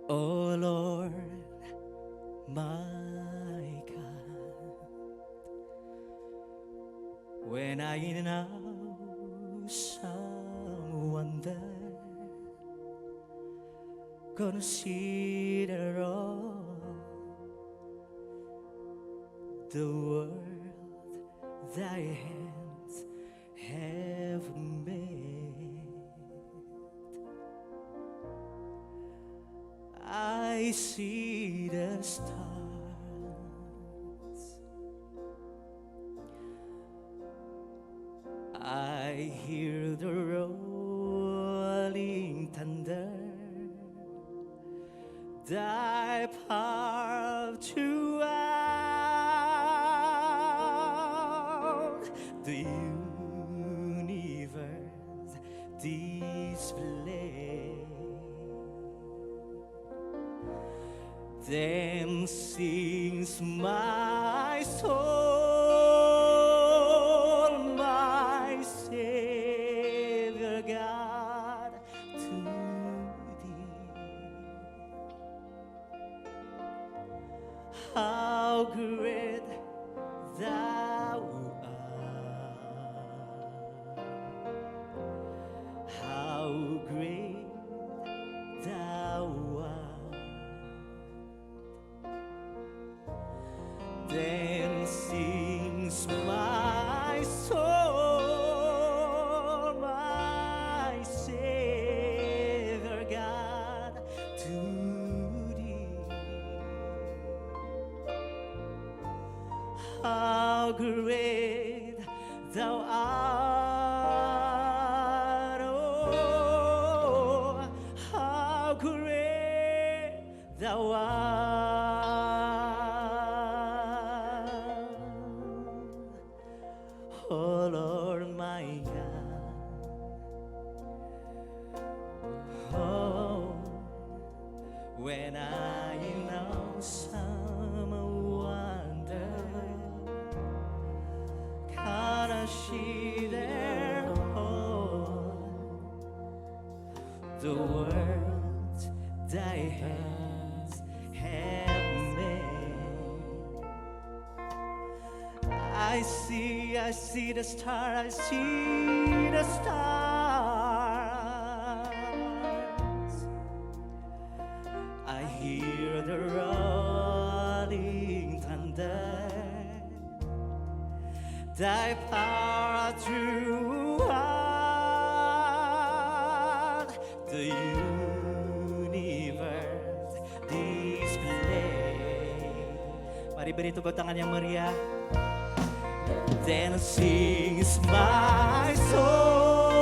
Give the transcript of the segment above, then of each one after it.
Oh Lord, my God, when I now some wonder, consider all the world thy hands have made. I see the stars, I hear the rolling thunder, thy power throughout the universe display. Then sings my soul, my Savior God, to thee. How great thou art, how great thou art. Then sings my soul, my Savior God, to thee. How great thou art, oh, how great thou art. Oh Lord my God, oh, when I know some wonder, consider all the world thy hands have made. I see the star, I see the stars, I hear the rolling thunder, thy power throughout the universe display. Mari beri tepuk tangan yang meriah. Then sings my soul,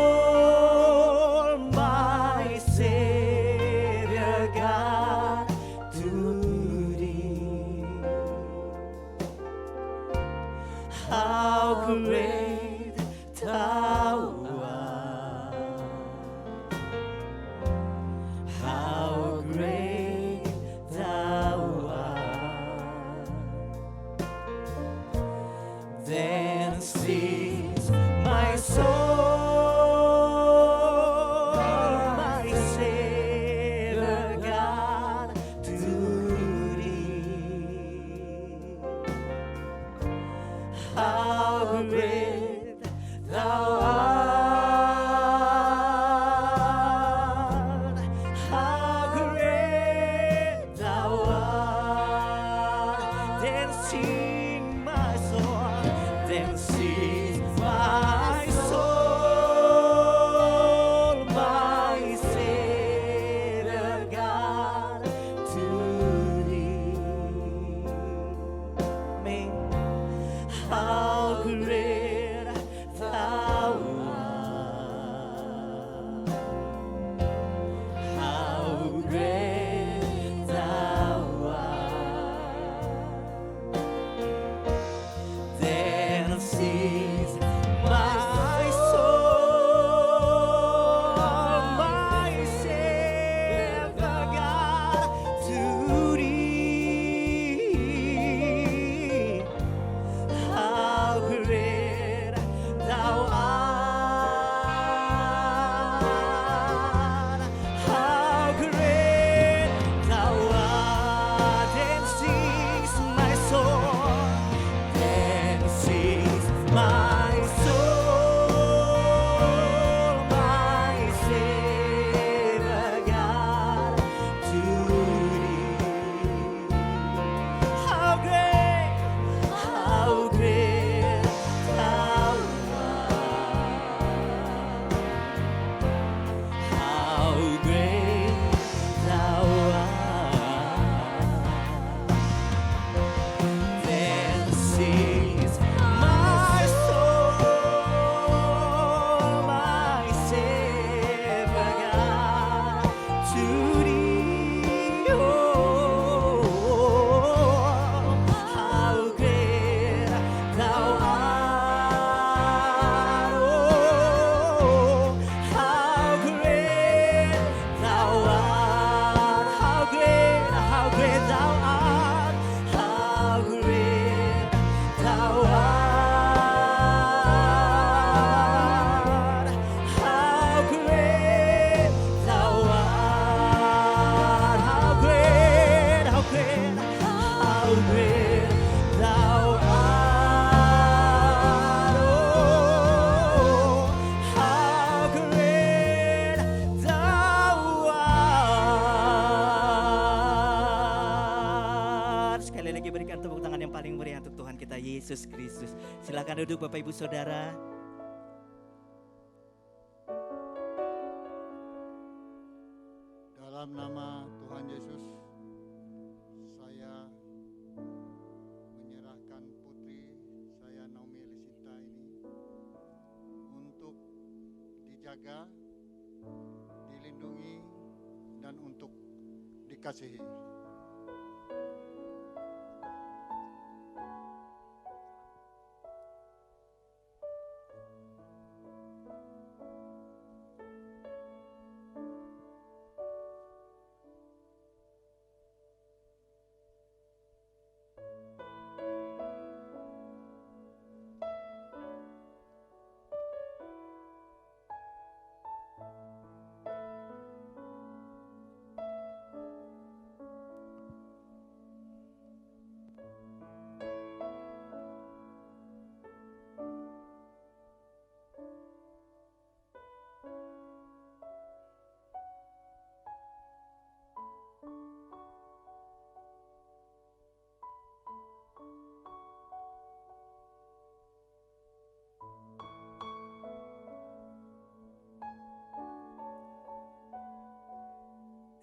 my Savior God, to thee. How great thou art, how great thou art. Then sings my soul, my Savior God, to thee. How great thou Silakan duduk Bapak Ibu Saudara. Dalam nama Tuhan Yesus, saya menyerahkan putri saya Naomi Elisinta ini untuk dijaga, dilindungi, dan untuk dikasihi.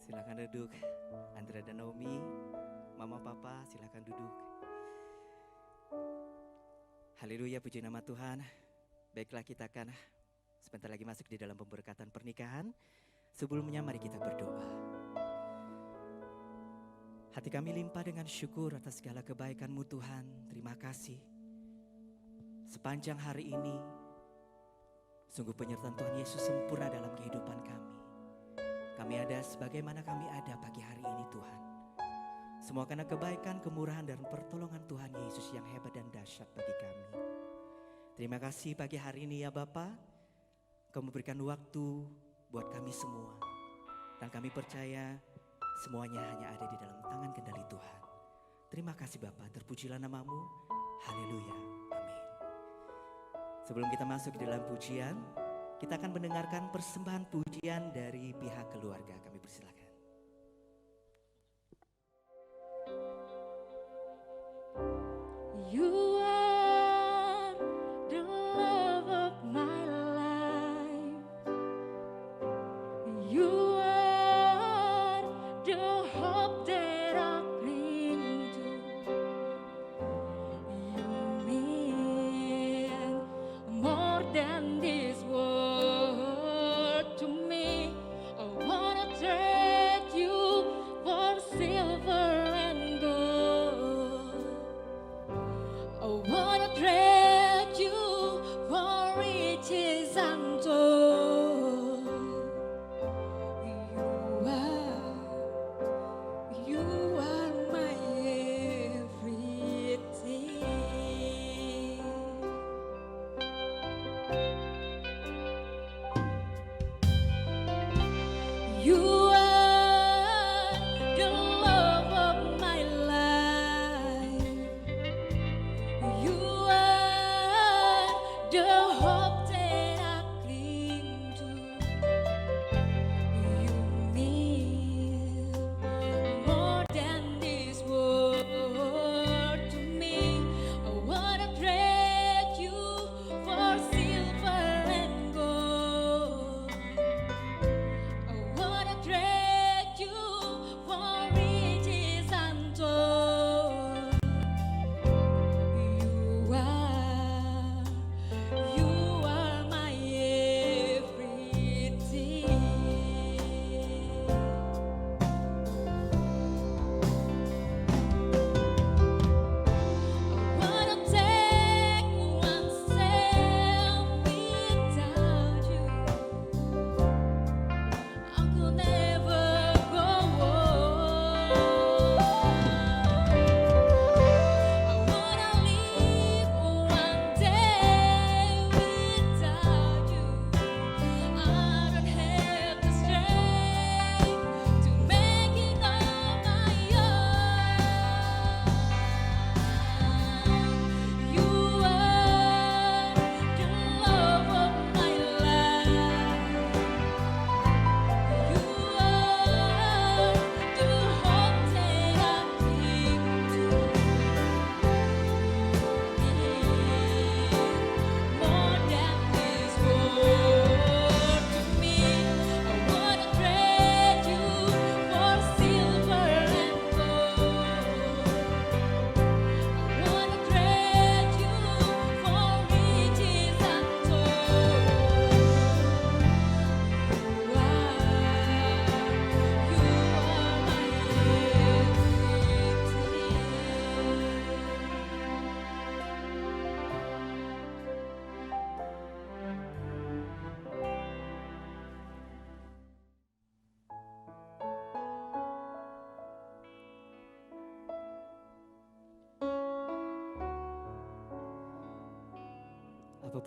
Silakan duduk, Andra dan Naomi, Mama Papa silakan duduk. Haleluya, puji nama Tuhan. Baiklah, kita akan sebentar lagi masuk di dalam pemberkatan pernikahan. Sebelumnya mari kita berdoa. Hati kami limpah dengan syukur atas segala kebaikan-Mu Tuhan. Terima kasih. Sepanjang hari ini, sungguh penyertaan Tuhan Yesus sempurna dalam kehidupan kami. Kami ada sebagaimana kami ada pagi hari ini Tuhan. Semua karena kebaikan, kemurahan, dan pertolongan Tuhan Yesus yang hebat dan dahsyat bagi kami. Terima kasih pagi hari ini ya Bapa. Kau memberikan waktu buat kami semua. Dan kami percaya semuanya hanya ada di dalam tangan kendali Tuhan. Terima kasih Bapa, terpujilah nama-Mu. Haleluya, amin. Sebelum kita masuk ke dalam pujian, kita akan mendengarkan persembahan pujian dari pihak keluarga. Kami persilakan. You are the love of my life. You are the hope that I cling to. You mean more than this world to me. I wanna trade you for silver and gold. I wanna trade you for riches untold. You are my everything. You are the love of my life. You are the hope that I cling to. You mean more than this world to me. I wanna trade you for silver and gold. I wanna trade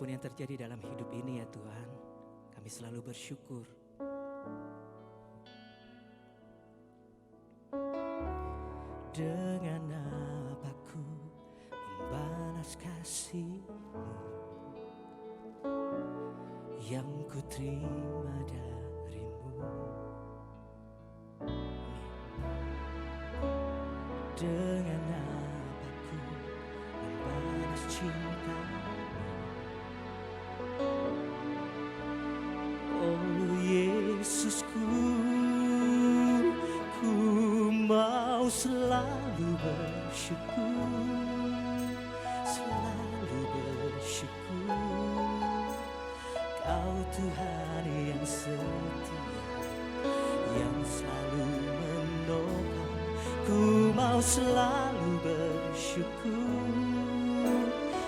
Apapun yang terjadi dalam hidup ini ya Tuhan, kami selalu bersyukur. Dengan apa ku membalas kasih-Mu yang ku terima dari-Mu. Dengan apa ku membalas cinta-Mu. Oh Yesusku, ku mau selalu bersyukur, selalu bersyukur. Kau Tuhan yang setia, yang selalu menopang. Ku mau selalu bersyukur,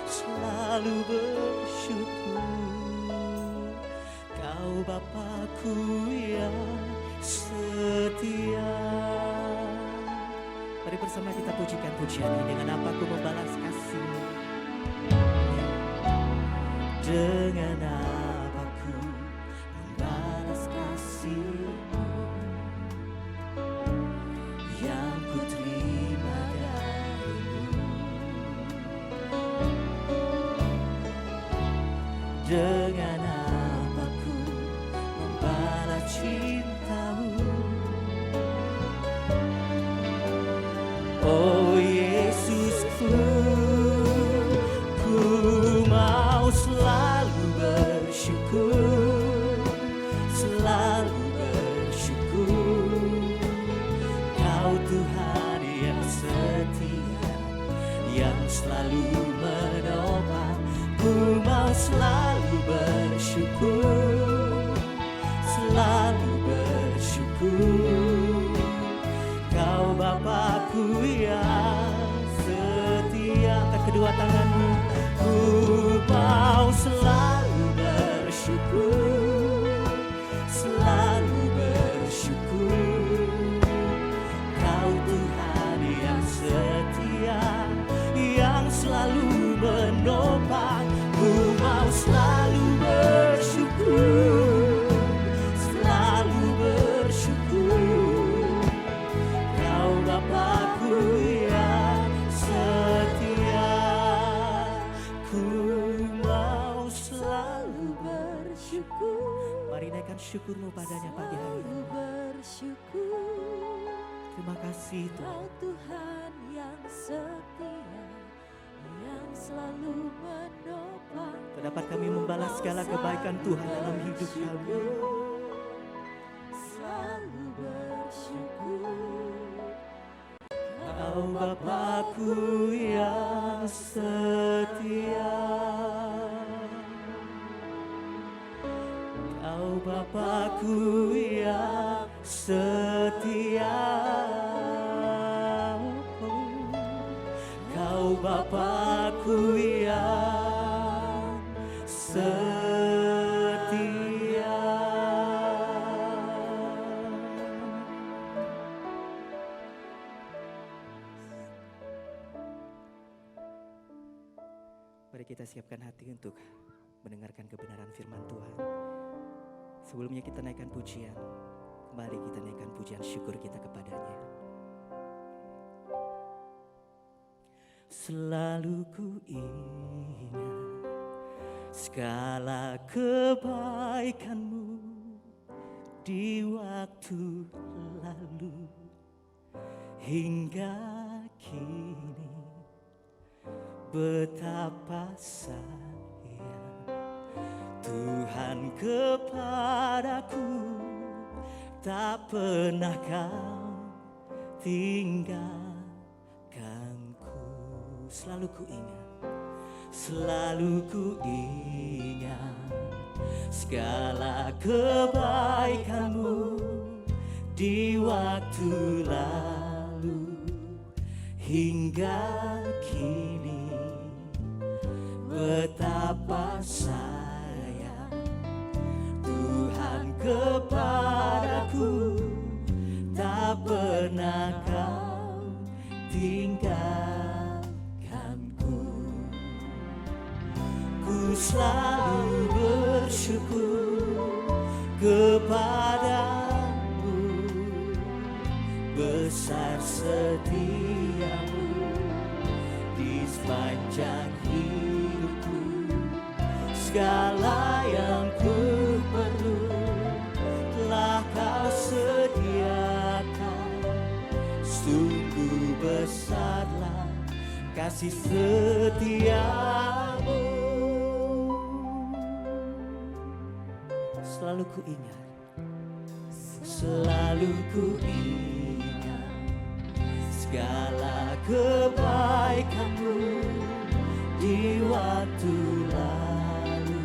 selalu bersyukur. Kau Bapakku yang setia. Mari bersama kita pujikan pujian ini. Dengan apa ku membalas kasih-Mu. Dengan apa ku membalas kasih-Mu yang ku terima dari-Mu. Dengan apa ku membalas cinta-Mu. Oh Yesusku, ku mau selalu bersyukur, selalu bersyukur. Kau Tuhan yang setia, yang selalu menopang. Ku mau selalu bersyukur, selalu bersyukur. Kau Bapakku yang setia. Angkat kedua tanganmu. Ku mau selalu bersyukur, selalu bersyukur. Kau Tuhan yang setia, yang selalu menopang. Ku mau selalu bersyukur, selalu bersyukur. Kau Bapakku yang setia, ku mau selalu bersyukur. Mari naikkan syukur-Mu padanya pagi hari ini. Bersyukur, Terima kasih Kau Tuhan. Tuhan yang setia, yang selalu menopang. Dapat kami membalas segala kebaikan Tuhan dalam hidup kami. Selalu bersyukur, Kau Bapakku yang setia. Kau Bapakku yang setia. Kau Bapakku yang setia. Mari kita siapkan hati untuk mendengarkan kebenaran firman Tuhan. Sebelumnya kita naikkan pujian. Mari kita naikkan pujian syukur kita kepadanya. Selalu ku ingat segala kebaikan-Mu di waktu lalu hingga kini. Betapa sayang Tuhan kepadaku, tak pernah Kau tinggalkanku. Selalu ku ingat, selalu ku ingat segala kebaikan-Mu di waktu lalu hingga kini. Betapa sayang Tuhan kepadaku, tak pernah Kau tinggalkanku. Ku selalu kepadamu, besar setiamu di sepanjang hidupku. Segala yang ku perlu telah kau sediakan. Sungguh besarlah kasih setiamu. Selalu ku ingat, selalu ku ingat segala kebaikanmu di waktu lalu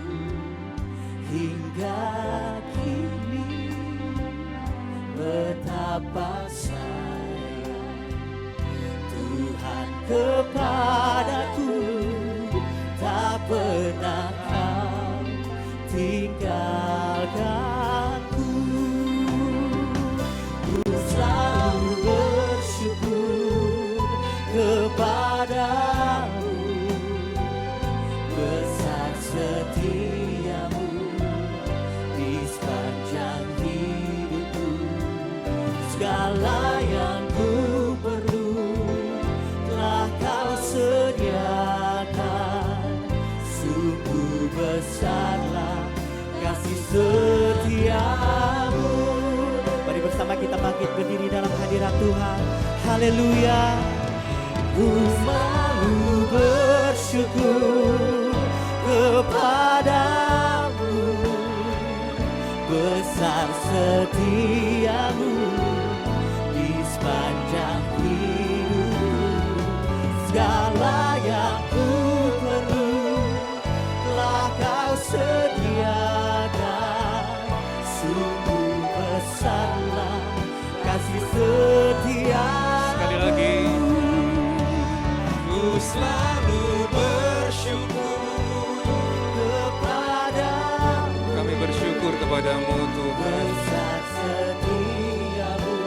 hingga kini. Betapa sayang Tuhan kepadaku, tak pernah kau tinggalkanku. Ku selalu bersyukur kepadamu, besar setiamu di sepanjang hidupku. Segala yang ku perlu telah kau sediakan. Sungguh besarlah kasih setiamu. Mari bersama kita bangkit berdiri dalam hadirat Tuhan. Haleluya. Ku selalu bersyukur kepadamu, besar setiamu di sepanjang hidupku. Segala yang ku perlu telah kau sediakan. Sungguh besarlah kasih setiamu. Sekali lagi, ku selalu bersyukur Kepadamu, Kami bersyukur kepadamu Tuhan besar setiamu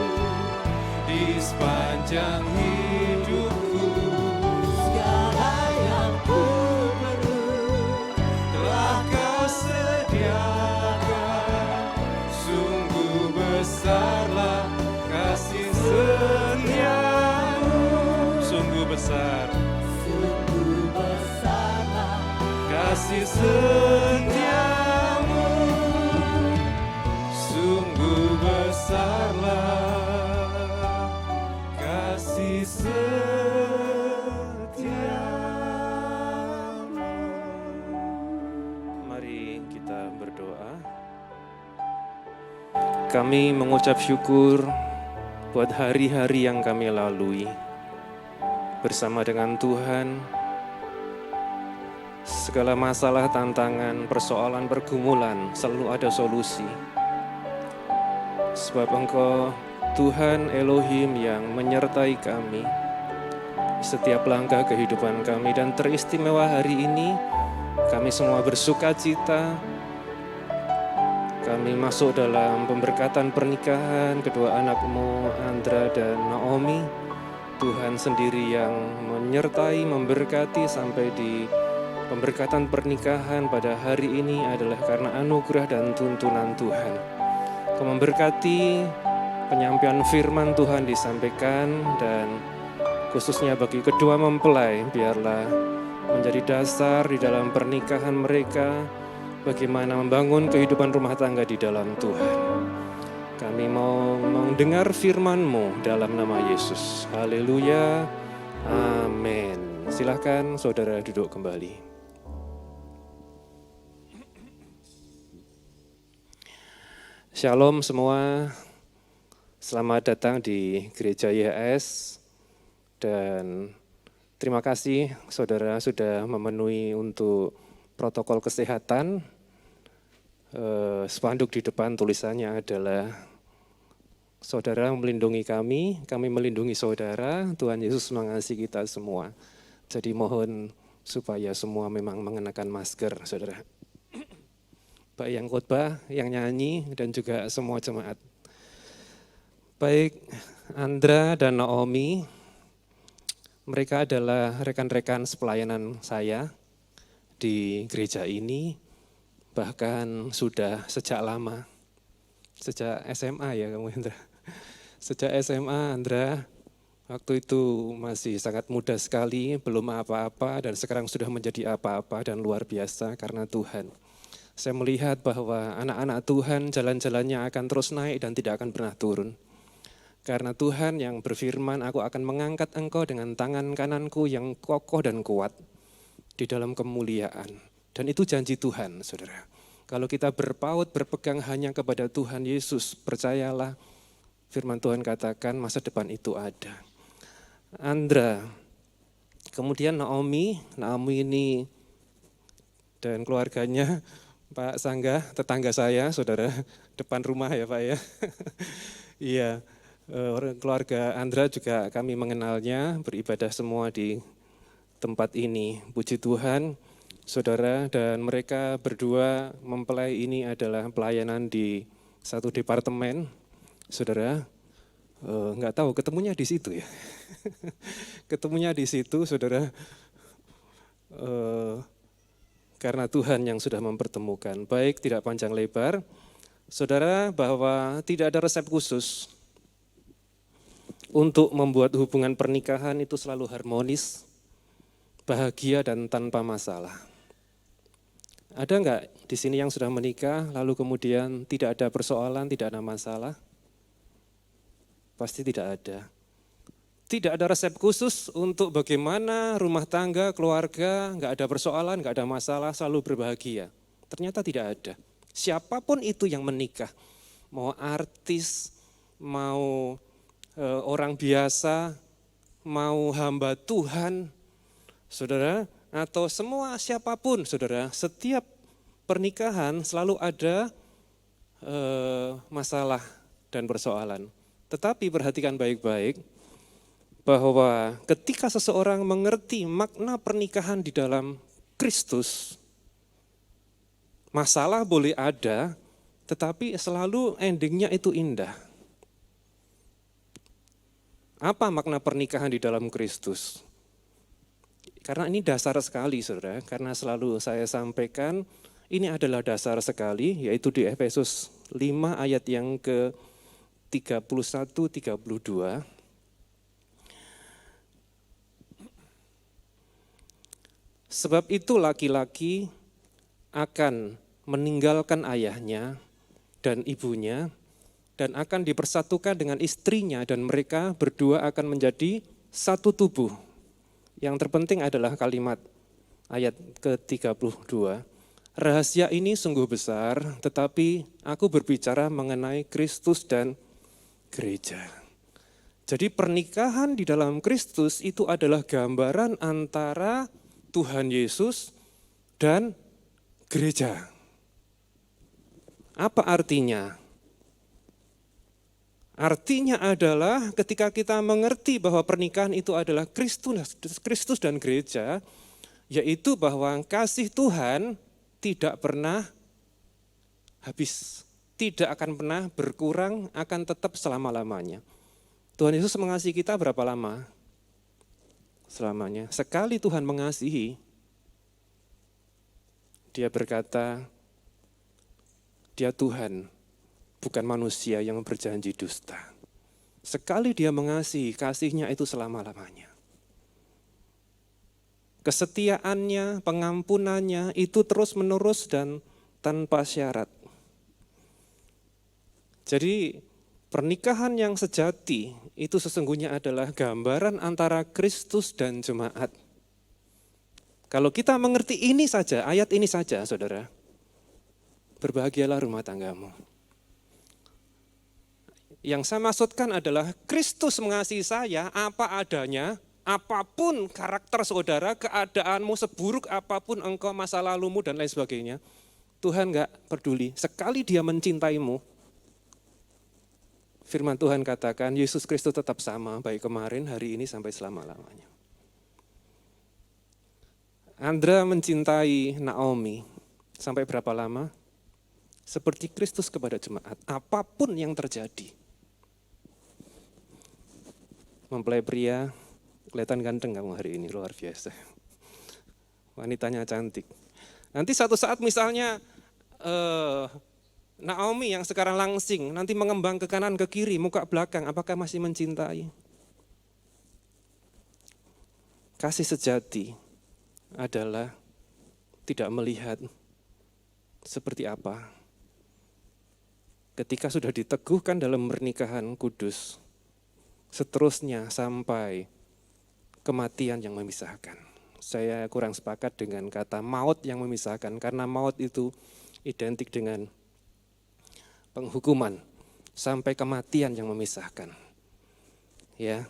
di sepanjang hidupku. segala yang ku perlu Telah kau sediakan. Sungguh besarlah kasih setiamu. Sungguh besar sungguh besarlah kasih setiamu. Sungguh besarlah kasih setiamu. Mari kita berdoa. Kami mengucap syukur buat hari-hari yang kami lalui bersama dengan Tuhan. Segala masalah, tantangan, persoalan, pergumulan selalu ada solusi. Sebab Engkau Tuhan Elohim yang menyertai kami di setiap langkah kehidupan kami. Dan teristimewa hari ini kami semua bersukacita. Kami masuk dalam pemberkatan pernikahan kedua anakmu Andra dan Naomi. Tuhan sendiri yang menyertai, memberkati sampai di pemberkatan pernikahan pada hari ini adalah karena anugerah dan tuntunan Tuhan. Kau memberkati penyampaian firman Tuhan disampaikan dan khususnya bagi kedua mempelai biarlah menjadi dasar di dalam pernikahan mereka bagaimana membangun kehidupan rumah tangga di dalam Tuhan. Kami mau mendengar firman-Mu dalam nama Yesus. Haleluya. Amin. Silakan saudara duduk kembali. Shalom semua. Selamat datang di Gereja YHS. Dan terima kasih saudara sudah memenuhi untuk protokol kesehatan. Spanduk di depan tulisannya adalah saudara melindungi kami melindungi saudara, Tuhan Yesus mengasihi kita semua. Jadi mohon supaya semua memang mengenakan masker, saudara. Baik yang khotbah, yang nyanyi, dan juga semua jemaat. Baik Andra dan Naomi, mereka adalah rekan-rekan sepelayanan saya di gereja ini, bahkan sudah sejak lama. Sejak SMA ya kamu Andra. Sejak SMA Andra, waktu itu masih sangat muda sekali, belum apa-apa dan sekarang sudah menjadi apa-apa dan luar biasa karena Tuhan. Saya melihat bahwa anak-anak Tuhan jalan-jalannya akan terus naik dan tidak akan pernah turun. Karena Tuhan yang berfirman, aku akan mengangkat engkau dengan tangan kananku yang kokoh dan kuat di dalam kemuliaan. Dan itu janji Tuhan, saudara. Kalau kita berpegang hanya kepada Tuhan Yesus, percayalah firman Tuhan katakan masa depan itu ada. Andra, kemudian Naomi ini dan keluarganya, Pak Sangga, tetangga saya, saudara, depan rumah ya Pak ya. Iya, keluarga Andra juga kami mengenalnya, beribadah semua di tempat ini. Puji Tuhan, saudara, dan mereka berdua mempelai ini adalah pelayanan di satu departemen, saudara. Nggak tahu, ketemunya di situ ya. Ketemunya di situ, saudara. Karena Tuhan yang sudah mempertemukan. Baik, tidak panjang lebar. Saudara, bahwa tidak ada resep khusus untuk membuat hubungan pernikahan itu selalu harmonis, bahagia dan tanpa masalah. Ada enggak di sini yang sudah menikah, lalu kemudian tidak ada persoalan, tidak ada masalah? Pasti tidak ada. Tidak ada resep khusus untuk bagaimana rumah tangga, keluarga, enggak ada persoalan, enggak ada masalah, selalu berbahagia. Ternyata tidak ada. Siapapun itu yang menikah, mau artis, mau orang biasa, mau hamba Tuhan, saudara, atau semua siapapun, saudara, setiap pernikahan selalu ada masalah dan persoalan. Tetapi perhatikan baik-baik bahwa ketika seseorang mengerti makna pernikahan di dalam Kristus, masalah boleh ada, tetapi selalu endingnya itu indah. Apa makna pernikahan di dalam Kristus? Karena ini dasar sekali, saudara, karena selalu saya sampaikan, ini adalah dasar sekali, yaitu di Efesus 5 ayat yang ke-31-32. Sebab itu laki-laki akan meninggalkan ayahnya dan ibunya, dan akan dipersatukan dengan istrinya, dan mereka berdua akan menjadi satu tubuh. Yang terpenting adalah kalimat ayat ke-32. Rahasia ini sungguh besar, tetapi aku berbicara mengenai Kristus dan gereja. Jadi pernikahan di dalam Kristus itu adalah gambaran antara Tuhan Yesus dan gereja. Apa artinya? Artinya adalah ketika kita mengerti bahwa pernikahan itu adalah Kristus dan gereja, yaitu bahwa kasih Tuhan tidak pernah habis, tidak akan pernah berkurang, akan tetap selama-lamanya. Tuhan Yesus mengasihi kita berapa lama? Selamanya. Sekali Tuhan mengasihi, Dia berkata, Dia Tuhan, bukan manusia yang berjanji dusta. Sekali Dia mengasihi, kasihnya itu selama-lamanya. Kesetiaannya, pengampunannya itu terus-menerus dan tanpa syarat. Jadi pernikahan yang sejati itu sesungguhnya adalah gambaran antara Kristus dan jemaat. Kalau kita mengerti ini saja, ayat ini saja, saudara, berbahagialah rumah tanggamu. Yang saya maksudkan adalah Kristus mengasihi saya apa adanya, apapun karakter saudara, keadaanmu seburuk apapun engkau, masa lalumu dan lain sebagainya, Tuhan enggak peduli. Sekali Dia mencintaimu, firman Tuhan katakan Yesus Kristus tetap sama, baik kemarin, hari ini, sampai selama-lamanya. Andra mencintai Naomi sampai berapa lama? Seperti Kristus kepada jemaat, apapun yang terjadi. Mempelai pria, kelihatan ganteng kamu hari ini, luar biasa. Wanitanya cantik. Nanti satu saat misalnya Naomi yang sekarang langsing, nanti mengembang ke kanan ke kiri, muka belakang, apakah masih mencintai? Kasih sejati adalah tidak melihat seperti apa. Ketika sudah diteguhkan dalam pernikahan kudus, seterusnya sampai kematian yang memisahkan. Saya kurang sepakat dengan kata maut yang memisahkan, karena maut itu identik dengan penghukuman sampai kematian yang memisahkan. Ya.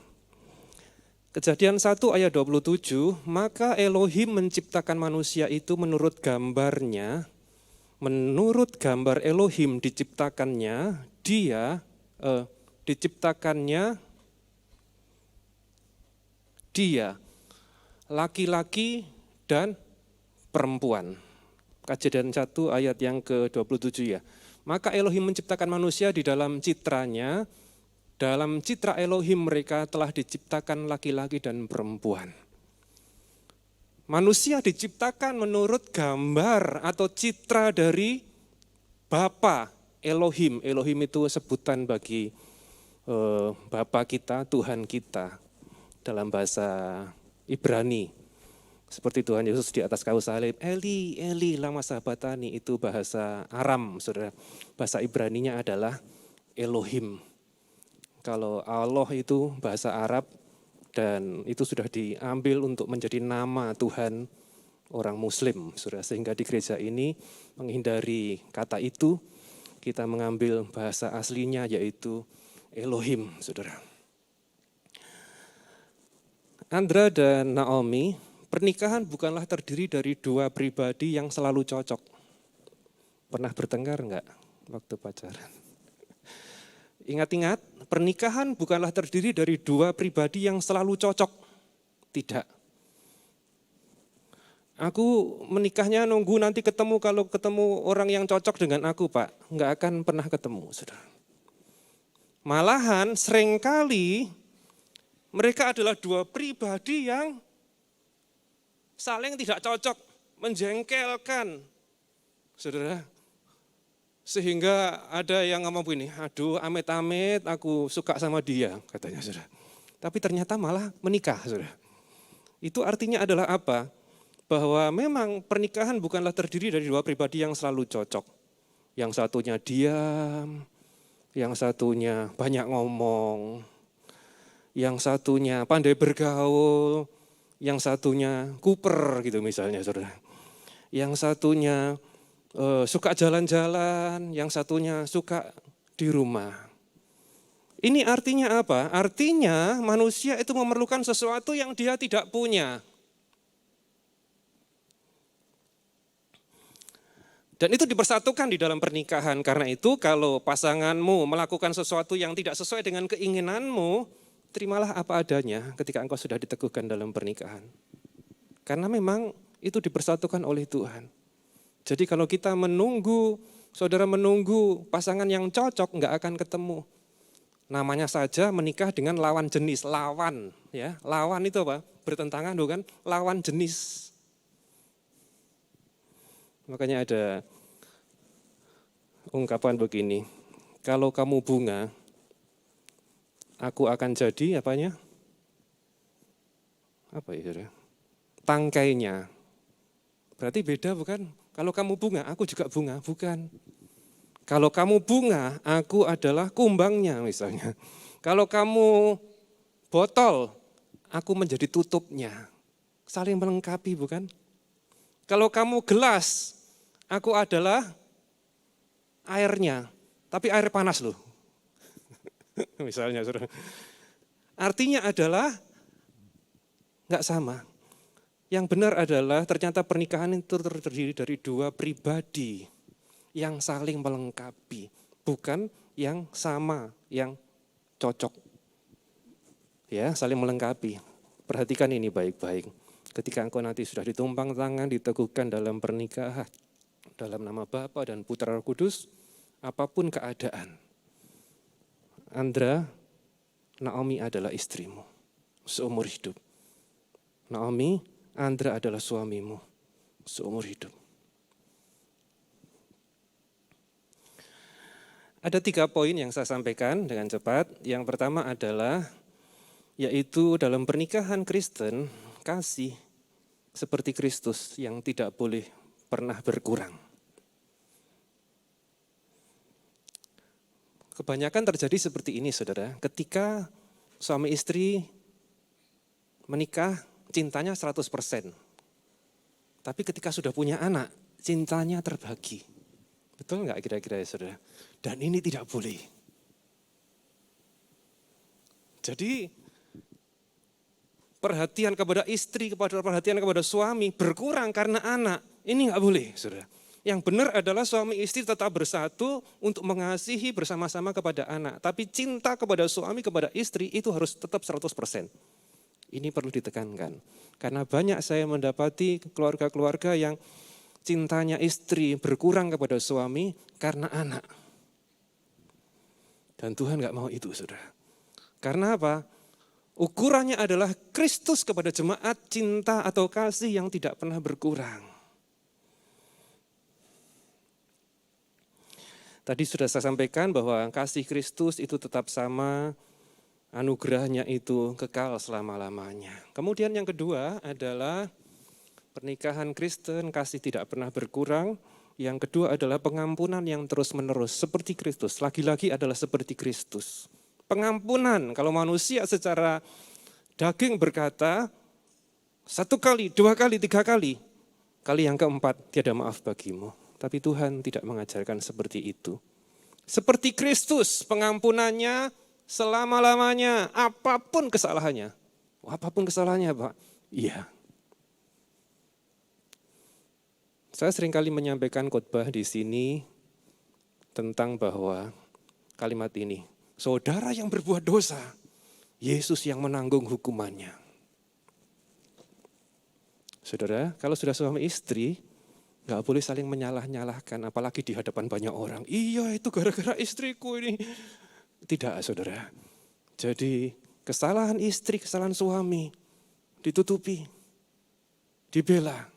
Kejadian 1 ayat 27, maka Elohim menciptakan manusia itu menurut gambarnya, menurut gambar Elohim diciptakannya, dia laki-laki dan perempuan. Kejadian 1 ayat yang ke-27 ya. Maka Elohim menciptakan manusia di dalam citranya, dalam citra Elohim mereka telah diciptakan laki-laki dan perempuan. Manusia diciptakan menurut gambar atau citra dari Bapa Elohim. Elohim itu sebutan bagi Bapa kita, Tuhan kita dalam bahasa Ibrani. Seperti Tuhan Yesus di atas kayu salib, Eli, Eli, lama sabatani, itu bahasa Aram, saudara. Bahasa Ibraninya adalah Elohim. Kalau Allah itu bahasa Arab, dan itu sudah diambil untuk menjadi nama Tuhan orang Muslim, saudara. Sehingga di gereja ini menghindari kata itu, kita mengambil bahasa aslinya yaitu Elohim, saudara. Andra dan Naomi, pernikahan bukanlah terdiri dari dua pribadi yang selalu cocok. Pernah bertengkar enggak waktu pacaran? Ingat-ingat, pernikahan bukanlah terdiri dari dua pribadi yang selalu cocok. Tidak. Aku menikahnya nunggu nanti ketemu, kalau ketemu orang yang cocok dengan aku, Pak. Enggak akan pernah ketemu, saudara. Malahan seringkali mereka adalah dua pribadi yang saling tidak cocok, menjengkelkan, saudara. Sehingga ada yang ngomong begini, aduh amit-amit aku suka sama dia, katanya, saudara. Tapi ternyata malah menikah, saudara. Itu artinya adalah apa? Bahwa memang pernikahan bukanlah terdiri dari dua pribadi yang selalu cocok. Yang satunya diam, yang satunya banyak ngomong, yang satunya pandai bergaul, yang satunya kuper gitu misalnya, saudara. Yang satunya suka jalan-jalan, yang satunya suka di rumah. Ini artinya apa? Artinya manusia itu memerlukan sesuatu yang dia tidak punya. Dan itu dipersatukan di dalam pernikahan. Karena itu kalau pasanganmu melakukan sesuatu yang tidak sesuai dengan keinginanmu, terimalah apa adanya ketika engkau sudah diteguhkan dalam pernikahan. Karena memang itu dipersatukan oleh Tuhan. Jadi kalau kita menunggu, saudara menunggu pasangan yang cocok, enggak akan ketemu. Namanya saja menikah dengan lawan jenis, lawan. Ya, lawan itu apa? Bertentangan bukan? Lawan jenis. Makanya ada ungkapan begini, kalau kamu bunga, aku akan jadi apanya? Apa ya, saudara? Tangkainya. Berarti beda bukan? Kalau kamu bunga, aku juga bunga, bukan. Kalau kamu bunga, aku adalah kumbangnya misalnya. Kalau kamu botol, aku menjadi tutupnya. Saling melengkapi bukan? Kalau kamu gelas, aku adalah airnya, tapi air panas loh. Misalnya, saudara. Artinya adalah enggak sama. Yang benar adalah ternyata pernikahan itu terdiri dari dua pribadi yang saling melengkapi, bukan yang sama, yang cocok. Ya, saling melengkapi. Perhatikan ini baik-baik. Ketika engkau nanti sudah ditumpang tangan, diteguhkan dalam pernikahan, dalam nama Bapa dan Putra Roh Kudus, apapun keadaan, Andra, Naomi adalah istrimu seumur hidup. Naomi, Andra adalah suamimu seumur hidup. Ada 3 poin yang saya sampaikan dengan cepat. Yang pertama adalah, yaitu dalam pernikahan Kristen, kasih seperti Kristus yang tidak boleh pernah berkurang. Kebanyakan terjadi seperti ini, saudara. Ketika suami istri menikah, cintanya 100%. Tapi ketika sudah punya anak, cintanya terbagi. Betul nggak kira-kira ya, saudara? Dan ini tidak boleh. Jadi perhatian kepada istri, perhatian kepada suami berkurang karena anak. Ini nggak boleh, saudara. Yang benar adalah suami istri tetap bersatu untuk mengasihi bersama-sama kepada anak. Tapi cinta kepada suami, kepada istri itu harus tetap 100%. Ini perlu ditekankan. Karena banyak saya mendapati keluarga-keluarga yang cintanya istri berkurang kepada suami karena anak. Dan Tuhan nggak mau itu, saudara. Karena apa? Ukurannya adalah Kristus kepada jemaat, cinta atau kasih yang tidak pernah berkurang. Tadi sudah saya sampaikan bahwa kasih Kristus itu tetap sama, anugerahnya itu kekal selama-lamanya. Kemudian yang kedua adalah pernikahan Kristen, kasih tidak pernah berkurang. Yang kedua adalah pengampunan yang terus-menerus, seperti Kristus. Lagi-lagi adalah seperti Kristus. Pengampunan, kalau manusia secara daging berkata, 1 kali, 2 kali, 3 kali. Kali yang keempat, tiada maaf bagimu. Tapi Tuhan tidak mengajarkan seperti itu. Seperti Kristus, pengampunannya selama-lamanya, apapun kesalahannya. Apapun kesalahannya, Pak. Iya. Saya seringkali menyampaikan khotbah di sini tentang bahwa kalimat ini, saudara yang berbuat dosa, Yesus yang menanggung hukumannya. Saudara, kalau sudah suami istri, nggak boleh saling menyalah-nyalahkan, apalagi di hadapan banyak orang. Iya, itu gara-gara istriku ini. Tidak, saudara. Jadi kesalahan istri, kesalahan suami ditutupi, dibela.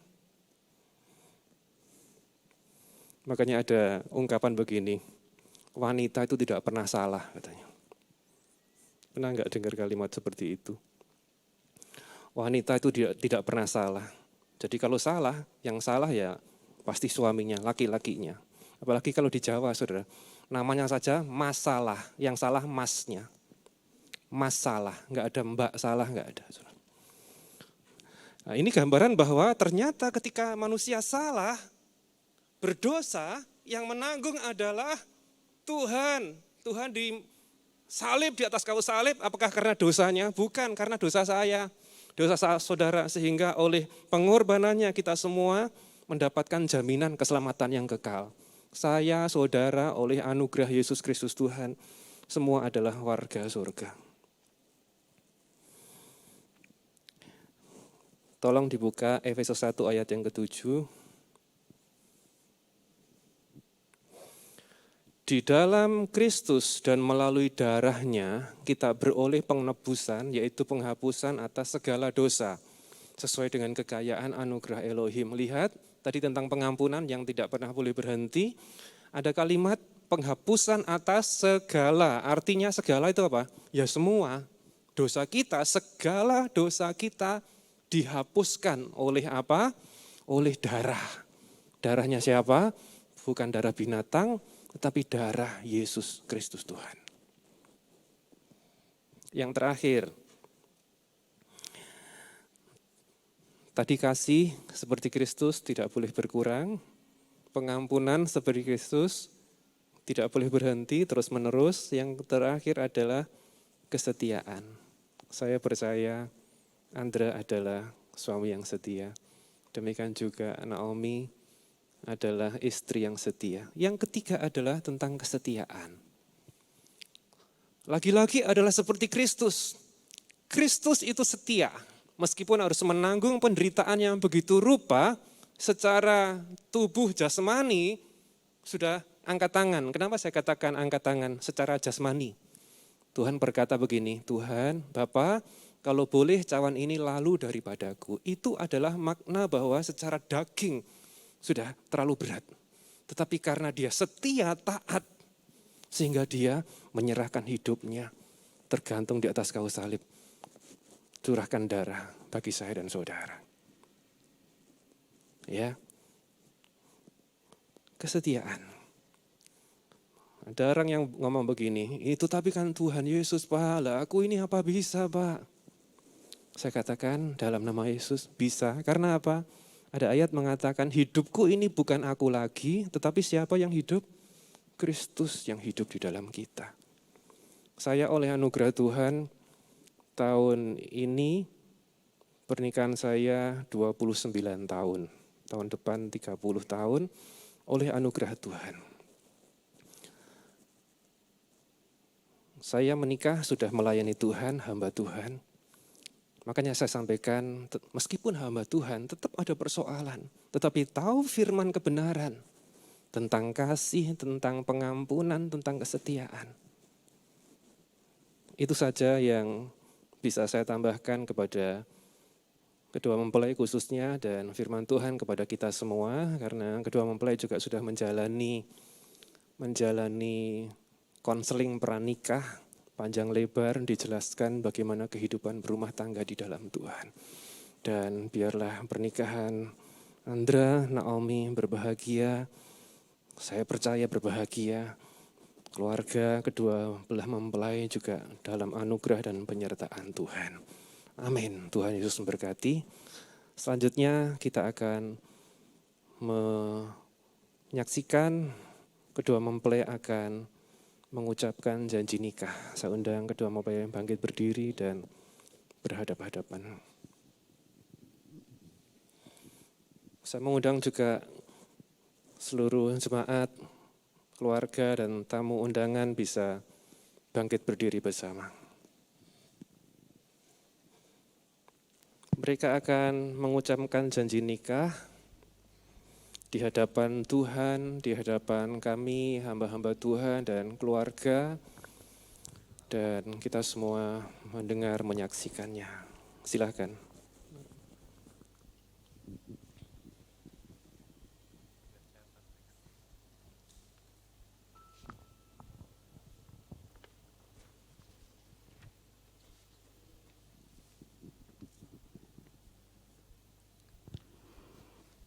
Makanya ada ungkapan begini, wanita itu tidak pernah salah, katanya. Pernah nggak dengar kalimat seperti itu? Wanita itu tidak pernah salah. Jadi kalau salah, yang salah ya pasti suaminya, laki-lakinya. Apalagi kalau di Jawa, saudara. Namanya saja masalah, yang salah masnya. Masalah, nggak ada mbak salah, nggak ada. Saudara. Nah, ini gambaran bahwa ternyata ketika manusia salah, berdosa, yang menanggung adalah Tuhan. Tuhan disalib di atas kayu salib, apakah karena dosanya? Bukan, karena dosa saya, dosa saudara. Sehingga oleh pengorbanannya kita semua mendapatkan jaminan keselamatan yang kekal. Saya, saudara, oleh anugerah Yesus Kristus Tuhan, semua adalah warga surga. Tolong dibuka Efesus 1 ayat yang ke-7. Di dalam Kristus dan melalui darahnya kita beroleh penebusan, yaitu penghapusan atas segala dosa, sesuai dengan kekayaan anugerah Elohim. Lihat, tadi tentang pengampunan yang tidak pernah boleh berhenti, ada kalimat penghapusan atas segala. Artinya segala itu apa? Ya semua dosa kita, segala dosa kita dihapuskan oleh apa? Oleh darah. Darahnya siapa? Bukan darah binatang, tetapi darah Yesus Kristus Tuhan. Yang terakhir, tadi kasih seperti Kristus tidak boleh berkurang, pengampunan seperti Kristus tidak boleh berhenti terus menerus. Yang terakhir adalah kesetiaan. Saya percaya Andra adalah suami yang setia. Demikian juga Naomi adalah istri yang setia. Yang ketiga adalah tentang kesetiaan. Lagi-lagi adalah seperti Kristus. Kristus itu setia. Meskipun harus menanggung penderitaan yang begitu rupa, secara tubuh jasmani sudah angkat tangan. Kenapa saya katakan angkat tangan? Secara jasmani. Tuhan berkata begini, Tuhan, Bapa, kalau boleh cawan ini lalu daripadaku. Itu adalah makna bahwa secara daging sudah terlalu berat. Tetapi karena dia setia, taat, Sehingga dia menyerahkan hidupnya tergantung di atas kayu salib. Curahkan darah bagi saya dan saudara. Ya. Kesetiaan. Ada orang yang ngomong begini, itu tapi kan Tuhan Yesus, Pak, lah aku ini apa bisa, Pak? Saya katakan dalam nama Yesus bisa, karena apa? Ada ayat mengatakan hidupku ini bukan aku lagi, tetapi siapa yang hidup? Kristus yang hidup di dalam kita. Saya oleh anugerah Tuhan, tahun ini pernikahan saya 29 tahun. Tahun depan 30 tahun oleh anugerah Tuhan. Saya menikah sudah melayani Tuhan, hamba Tuhan. Makanya saya sampaikan, meskipun hamba Tuhan tetap ada persoalan. Tetapi tahu firman kebenaran tentang kasih, tentang pengampunan, tentang kesetiaan. Itu saja yang bisa saya tambahkan kepada kedua mempelai khususnya dan firman Tuhan kepada kita semua. Karena kedua mempelai juga sudah menjalani konseling pranikah, panjang lebar dijelaskan bagaimana kehidupan berumah tangga di dalam Tuhan. Dan biarlah pernikahan Andra, Naomi berbahagia, saya percaya berbahagia, keluarga kedua belah mempelai juga dalam anugerah dan penyertaan Tuhan. Amin. Tuhan Yesus memberkati. Selanjutnya kita akan menyaksikan kedua mempelai akan mengucapkan janji nikah. Saya undang kedua mempelai bangkit berdiri dan berhadap-hadapan. Saya mengundang juga seluruh jemaat, keluarga dan tamu undangan bisa bangkit berdiri bersama. Mereka akan mengucapkan janji nikah di hadapan Tuhan, di hadapan kami, hamba-hamba Tuhan dan keluarga, dan kita semua mendengar, menyaksikannya. Silakan.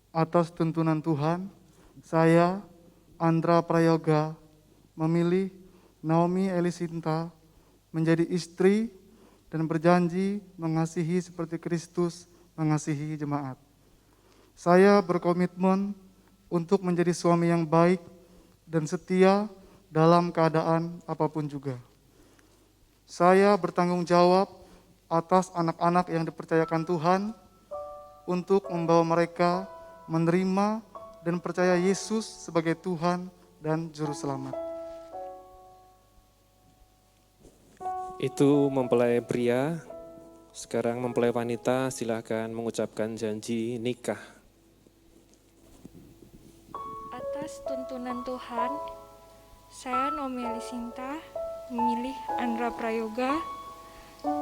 Atas tuntunan Tuhan, saya, Andra Prayoga, memilih Naomi Elisinta menjadi istri dan berjanji mengasihi seperti Kristus mengasihi jemaat. Saya berkomitmen untuk menjadi suami yang baik dan setia dalam keadaan apapun juga. Saya bertanggung jawab atas anak-anak yang dipercayakan Tuhan untuk membawa mereka menerima dan percaya Yesus sebagai Tuhan dan Juru Selamat. Itu mempelai pria, sekarang mempelai wanita silakan mengucapkan janji nikah. Atas tuntunan Tuhan, saya Naomi Elisinta memilih Andra Prayoga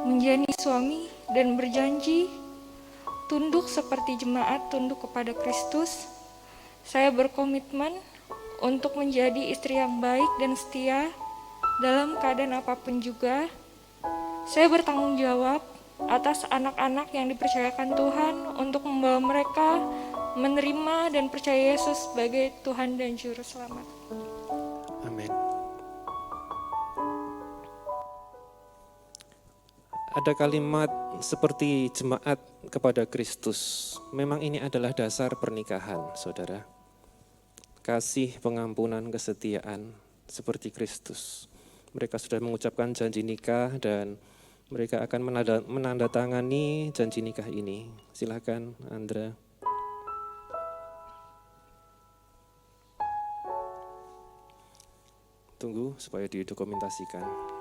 menjadi suami dan berjanji tunduk seperti jemaat tunduk kepada Kristus. Saya berkomitmen untuk menjadi istri yang baik dan setia dalam keadaan apapun juga. Saya bertanggung jawab atas anak-anak yang dipercayakan Tuhan untuk membawa mereka menerima dan percaya Yesus sebagai Tuhan dan Juru Selamat. Amin. Ada kalimat seperti jemaat kepada Kristus. Memang ini adalah dasar pernikahan, saudara. Kasih, pengampunan, kesetiaan seperti Kristus. Mereka sudah mengucapkan janji nikah dan mereka akan menandatangani janji nikah ini. Silakan, Andra. Tunggu supaya didokumentasikan.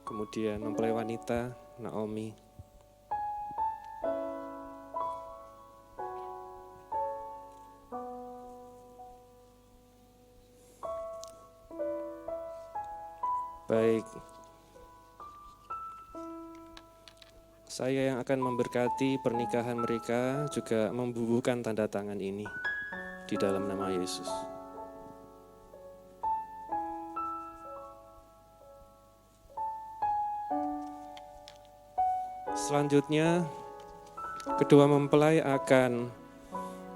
Kemudian mempelai wanita, Naomi. Baik. Saya yang akan memberkati pernikahan mereka juga membubuhkan tanda tangan ini di dalam nama Yesus. Selanjutnya, kedua mempelai akan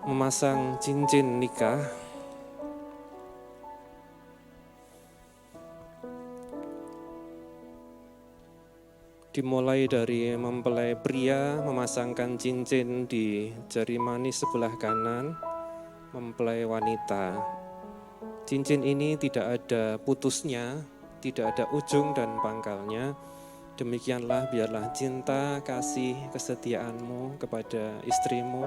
memasang cincin nikah. Dimulai dari mempelai pria memasangkan cincin di jari manis sebelah kanan, mempelai wanita. Cincin ini tidak ada putusnya, tidak ada ujung dan pangkalnya. Demikianlah biarlah cinta, kasih, kesetiaanmu kepada istrimu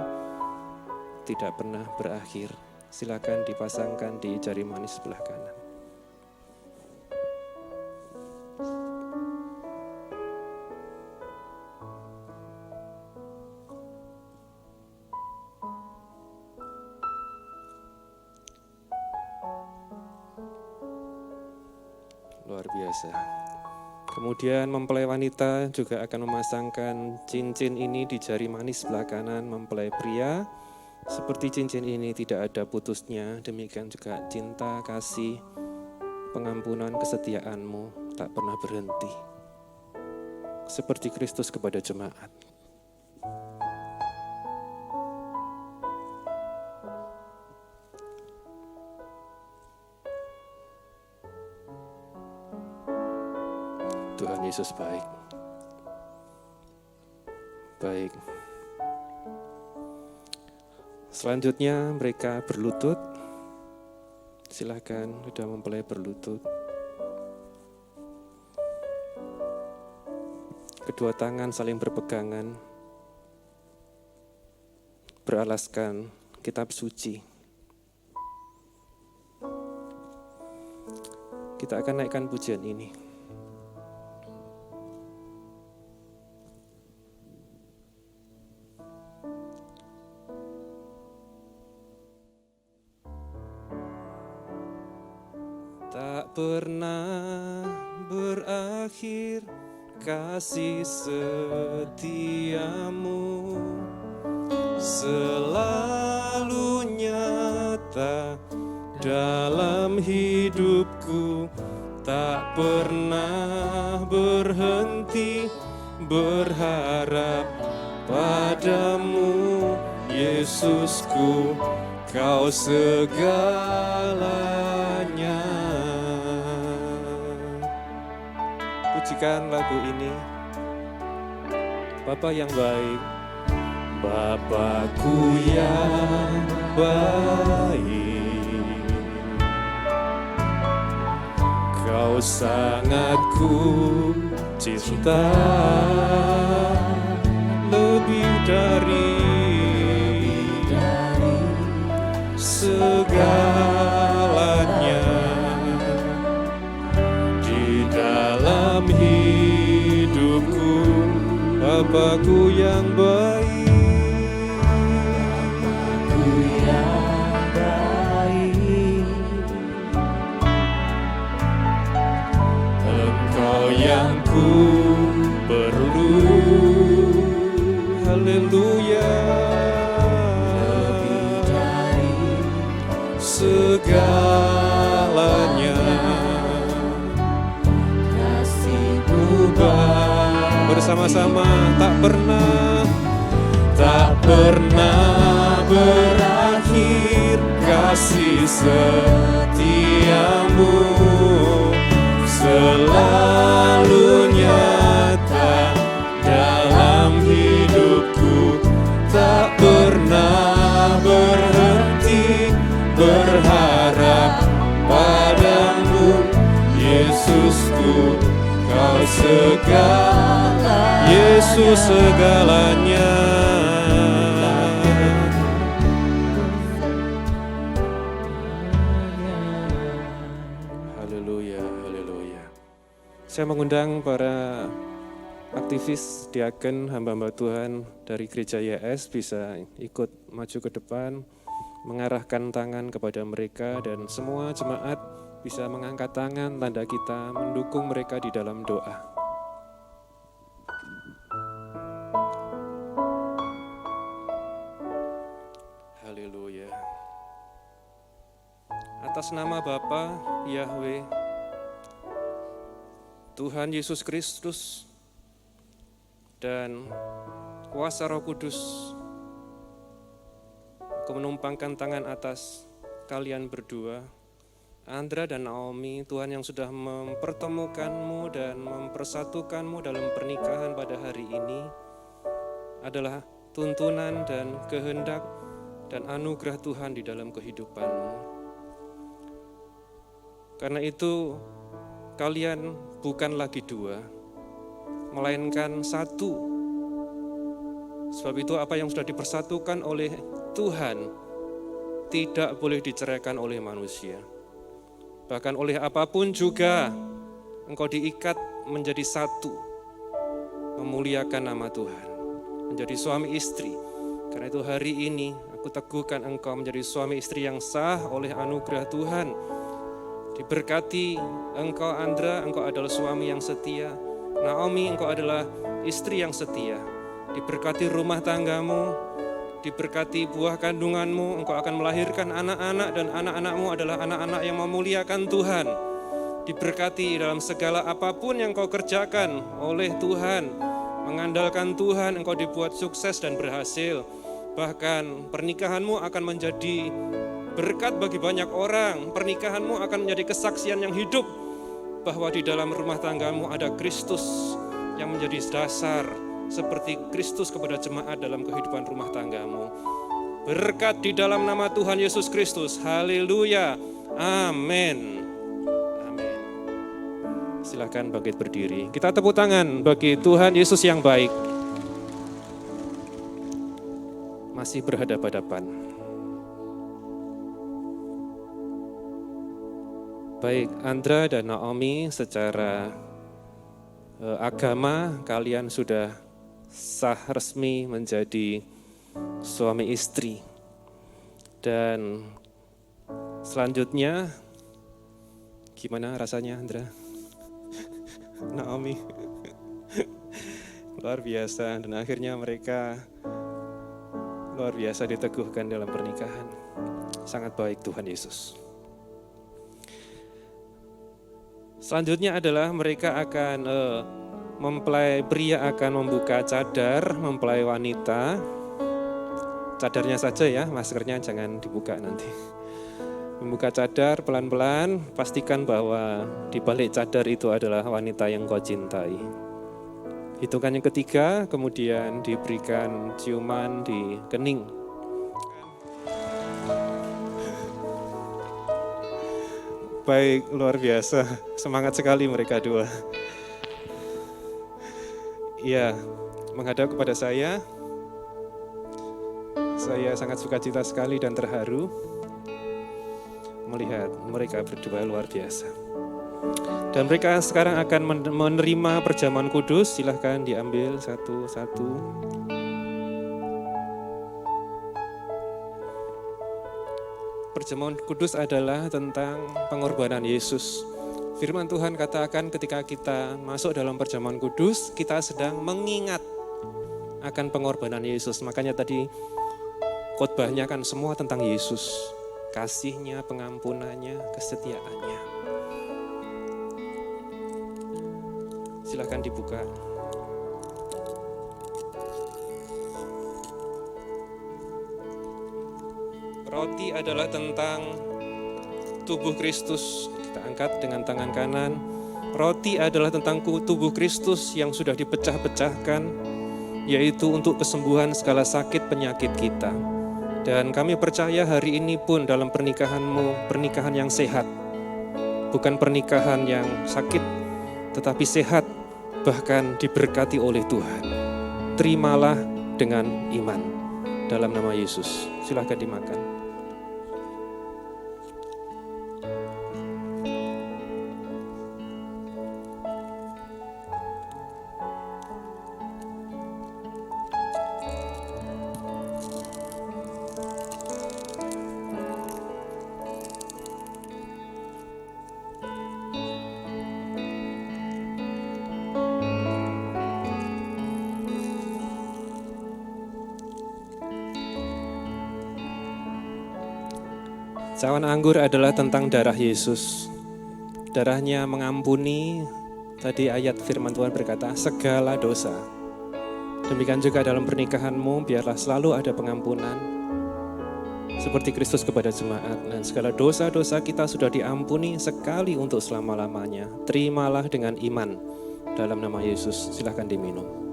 tidak pernah berakhir. Silakan dipasangkan di jari manis sebelah kanan. Luar biasa. Kemudian mempelai wanita juga akan memasangkan cincin ini di jari manis sebelah kanan mempelai pria. Seperti cincin ini tidak ada putusnya, demikian juga cinta, kasih, pengampunan, kesetiaanmu tak pernah berhenti. Seperti Kristus kepada jemaat. Tuhan Yesus baik. Baik. Selanjutnya mereka berlutut. Silakan sudah mempelai berlutut. Kedua tangan saling berpegangan. Beralaskan kitab suci. Kita akan naikkan pujian ini. Tak pernah berakhir kasih setiamu, selalu nyata dalam hidupku, tak pernah berhenti berharap padamu, Yesusku, Kau segalanya. Pujikan lagu ini. Bapa yang baik, Bapakku yang baik, Kau sangat ku cinta, lebih dari segalanya di dalam hidupku, Bapakku yang baik, Bapakku yang baik, Engkau yang ku perlu, haleluya. Segalanya kasih-Mu bersama-sama tak pernah berakhir kasih setiamu, selalu nyata dalam hidupku, tak pernah berhenti berharap padamu, Yesusku, Kau segala, Yesus segalanya. Haleluya, haleluya. Saya mengundang para aktivis, diaken, hamba-hamba Tuhan dari Gereja YS bisa ikut maju ke depan, mengarahkan tangan kepada mereka, dan semua jemaat bisa mengangkat tangan tanda kita mendukung mereka di dalam doa. Haleluya. Atas nama Bapa, Yahweh, Tuhan Yesus Kristus, dan kuasa Roh Kudus, Aku menumpangkan tangan atas kalian berdua, Andra dan Naomi, Tuhan yang sudah mempertemukanmu dan mempersatukanmu dalam pernikahan pada hari ini adalah tuntunan dan kehendak dan anugerah Tuhan di dalam kehidupanmu. Karena itu kalian bukan lagi dua, melainkan satu. Sebab itu apa yang sudah dipersatukan oleh Tuhan tidak boleh diceraikan oleh manusia. Bahkan oleh apapun juga engkau diikat menjadi satu, memuliakan nama Tuhan, menjadi suami istri. Karena itu hari ini aku teguhkan engkau menjadi suami istri yang sah oleh anugerah Tuhan. Diberkati engkau Andra, engkau adalah suami yang setia. Naomi, engkau adalah istri yang setia. Diberkati rumah tanggamu, diberkati buah kandunganmu, engkau akan melahirkan anak-anak dan anak-anakmu adalah anak-anak yang memuliakan Tuhan. Diberkati dalam segala apapun yang kau kerjakan oleh Tuhan, mengandalkan Tuhan, engkau dibuat sukses dan berhasil. Bahkan pernikahanmu akan menjadi berkat bagi banyak orang. Pernikahanmu akan menjadi kesaksian yang hidup bahwa di dalam rumah tanggamu ada Kristus yang menjadi dasar, seperti Kristus kepada jemaat dalam kehidupan rumah tanggamu. Berkat di dalam nama Tuhan Yesus Kristus. Haleluya. Amin. Amin. Silakan bangkit berdiri. Kita tepuk tangan bagi Tuhan Yesus yang baik. Masih berhadapan-hadapan. Baik Andra dan Naomi, secara agama kalian sudah sah resmi menjadi suami istri. Dan selanjutnya gimana rasanya Andra? Naomi? Luar biasa, dan akhirnya mereka luar biasa diteguhkan dalam pernikahan. Sangat baik Tuhan Yesus. Selanjutnya adalah mereka akan mempelai pria akan membuka cadar, mempelai wanita. Cadarnya saja ya, maskernya jangan dibuka nanti. Membuka cadar pelan-pelan, pastikan bahwa di balik cadar itu adalah wanita yang kau cintai. Hitungan yang ketiga, kemudian diberikan ciuman di kening. Baik, luar biasa. Semangat sekali mereka dua. Iya, menghadap kepada saya sangat sukacita sekali dan terharu melihat mereka berdua luar biasa. Dan mereka sekarang akan menerima perjamuan kudus. Silahkan diambil satu-satu. Perjamuan kudus adalah tentang pengorbanan Yesus. Firman Tuhan katakan ketika kita masuk dalam perjamuan kudus, kita sedang mengingat akan pengorbanan Yesus. Makanya tadi khotbahnya kan semua tentang Yesus. Kasihnya, pengampunannya, kesetiaannya. Silakan dibuka. Roti adalah tentang tubuh Kristus. Kita angkat dengan tangan kanan. Roti adalah tentang tubuh Kristus yang sudah dipecah-pecahkan, yaitu untuk kesembuhan segala sakit penyakit kita. Dan kami percaya hari ini pun dalam pernikahanmu, pernikahan yang sehat. Bukan pernikahan yang sakit, tetapi sehat, bahkan diberkati oleh Tuhan. Terimalah dengan iman. Dalam nama Yesus, silakan dimakan. Cawan anggur adalah tentang darah Yesus. Darahnya mengampuni, tadi ayat firman Tuhan berkata, segala dosa. Demikian juga dalam pernikahanmu, biarlah selalu ada pengampunan seperti Kristus kepada jemaat. Dan segala dosa-dosa kita sudah diampuni sekali untuk selama-lamanya. Terimalah dengan iman dalam nama Yesus. Silakan diminum.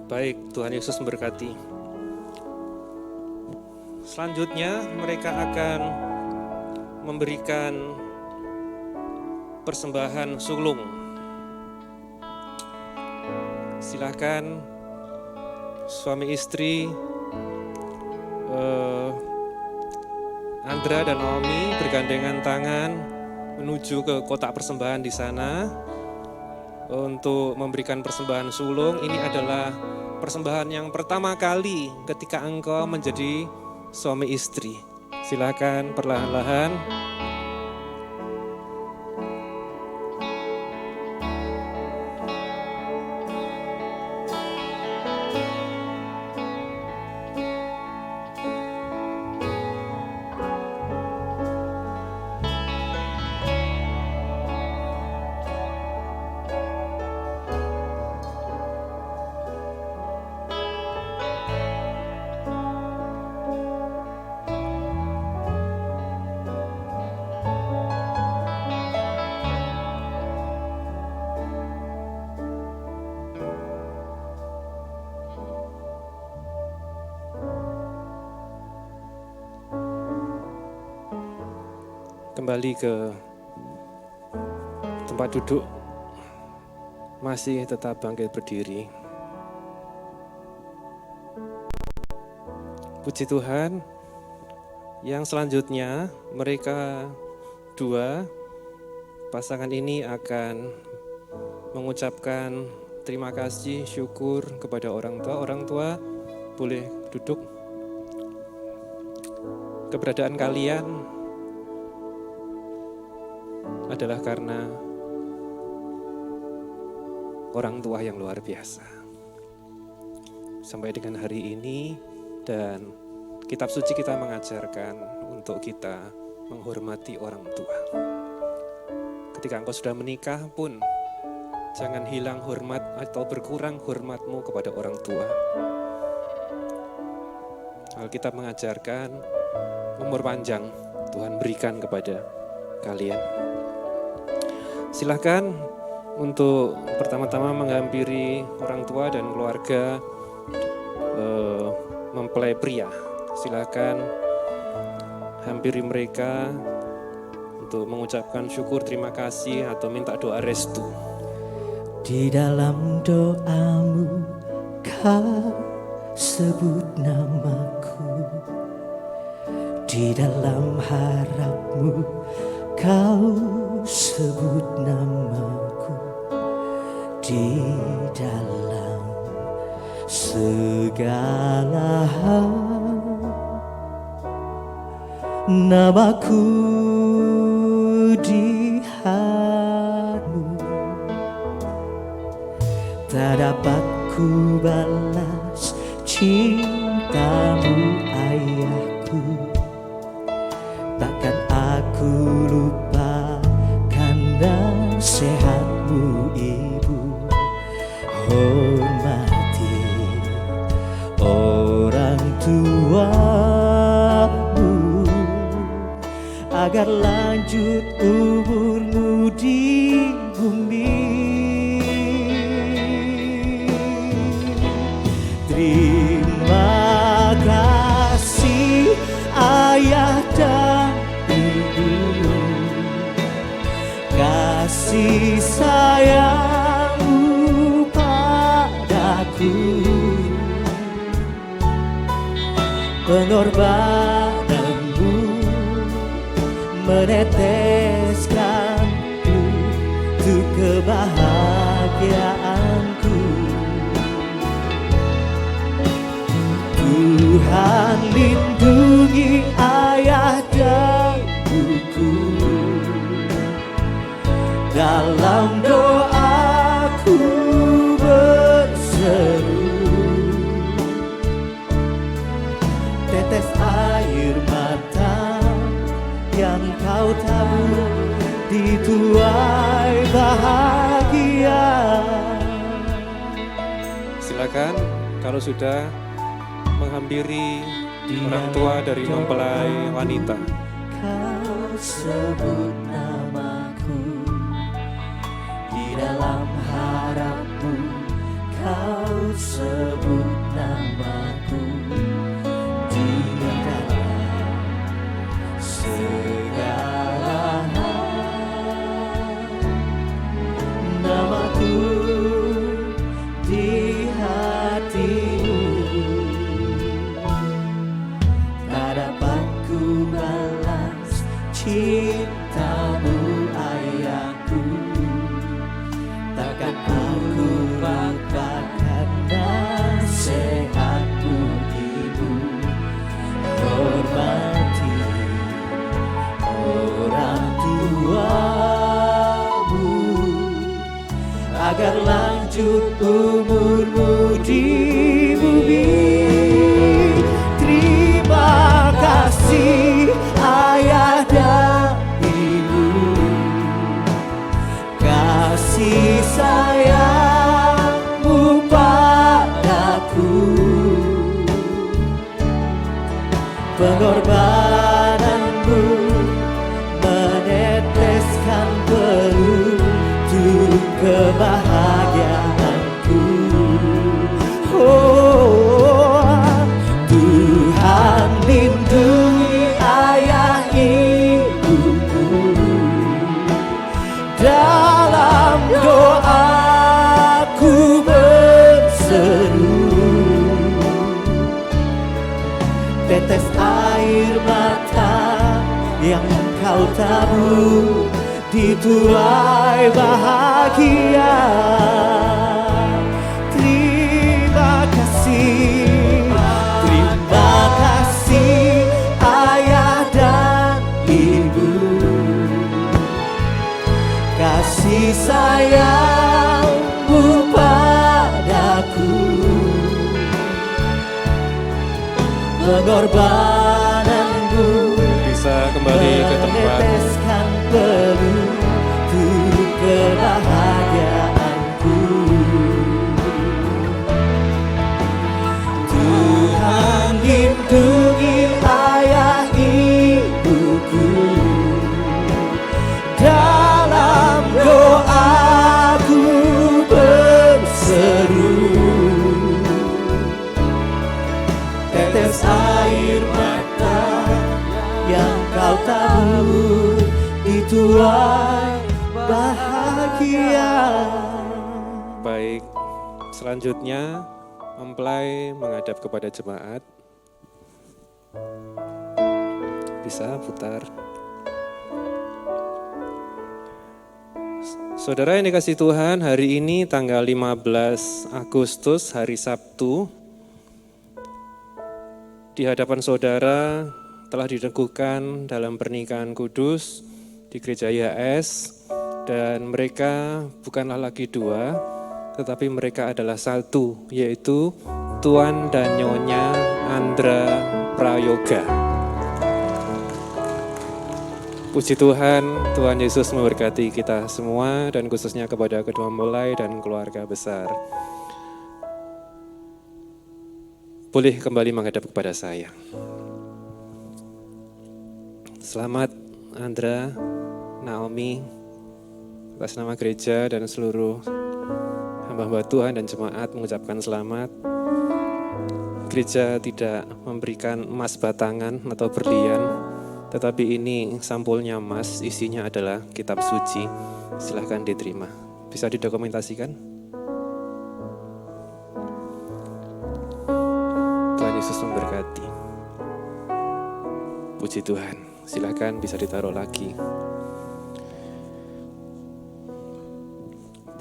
Baik, Tuhan Yesus memberkati. Selanjutnya mereka akan memberikan persembahan sulung. Silakan suami istri Andra dan Naomi bergandengan tangan menuju ke kotak persembahan di sana untuk memberikan persembahan sulung. Ini adalah persembahan yang pertama kali ketika engkau menjadi suami istri. Silakan perlahan-lahan. Kembali ke tempat duduk, masih tetap bangkit berdiri. Puji Tuhan. Yang selanjutnya mereka dua pasangan ini akan mengucapkan terima kasih, syukur kepada orang tua. Orang tua boleh duduk. Keberadaan kalian adalah karena orang tua yang luar biasa. Sampai dengan hari ini dan kitab suci kita mengajarkan untuk kita menghormati orang tua. Ketika engkau sudah menikah pun jangan hilang hormat atau berkurang hormatmu kepada orang tua. Alkitab mengajarkan umur panjang Tuhan berikan kepada kalian. Silakan untuk pertama-tama menghampiri orang tua dan keluarga mempelai pria. Silakan hampiri mereka untuk mengucapkan syukur, terima kasih atau minta doa restu. Di dalam doamu kau sebut namaku, di dalam harapmu kau sebut namaku, di dalam segala hal namaku di hatimu. Tak dapat ku balas cintamu ayahku, takkan aku lupakan nasihatmu ibu. Hormati orang tuamu agar lanjut umurmu di bumi. Terima kasih ayah dan ibu, kasih sayangmu padaku, pengorbananmu meneteskanku untuk kebahagiaanku. Tuhan lindungi ayah dan ibuku, dalam doaku yang kau tabur dituai bahagia. Silakan kalau sudah menghampiri orang tua dari mempelai wanita. Kau sebut namaku di dalam harapmu, kau sebut namaku di dalam segala hal. Namaku di hatimu, tak dapat ku balas cintamu ayahku. Takkan aku lupakan nasihatmu ibu. Hormati orang tuamu agar lanjut umurmu di bumi. Terima kasih ayah dan ibu, kasih sayangmu padaku, pengorbananmu meneteskan peluh untuk kebahagiaanku. Oh, Tuhan lindungi ayah ibuku, dalam doaku berseru, tetes air mata yang kau tabur dituai bahagia. Terima kasih ayah dan ibu, kasih sayangmu padaku, pengorbananmu Bisa kembali ke tempat. meneteskan peluh untuk kebahagiaanku. Tuhan lindungi ayah ibuku, dalam doaku berseru, tetes air mata yang kau tabur dituai bahagia. Baik, selanjutnya mempelai menghadap kepada jemaat. Bisa putar. Saudara yang dikasihi Tuhan, hari ini tanggal 15 Agustus, hari Sabtu, di hadapan saudara telah diteguhkan dalam pernikahan kudus di Gereja YHS, dan mereka bukanlah lagi dua, tetapi mereka adalah satu, yaitu Tuan dan Nyonya Andra Prayoga. Puji Tuhan, Tuhan Yesus memberkati kita semua dan khususnya kepada kedua mempelai dan keluarga besar. Boleh kembali menghadap kepada saya. Selamat Andra, Naomi, atas nama gereja dan seluruh hamba-hamba Tuhan dan jemaat mengucapkan selamat. Gereja tidak memberikan emas batangan atau berlian, tetapi ini sampulnya emas, isinya adalah kitab suci. Silahkan diterima. Bisa didokumentasikan? Tuhan Yesus memberkati. Puji Tuhan. Silahkan bisa ditaruh lagi.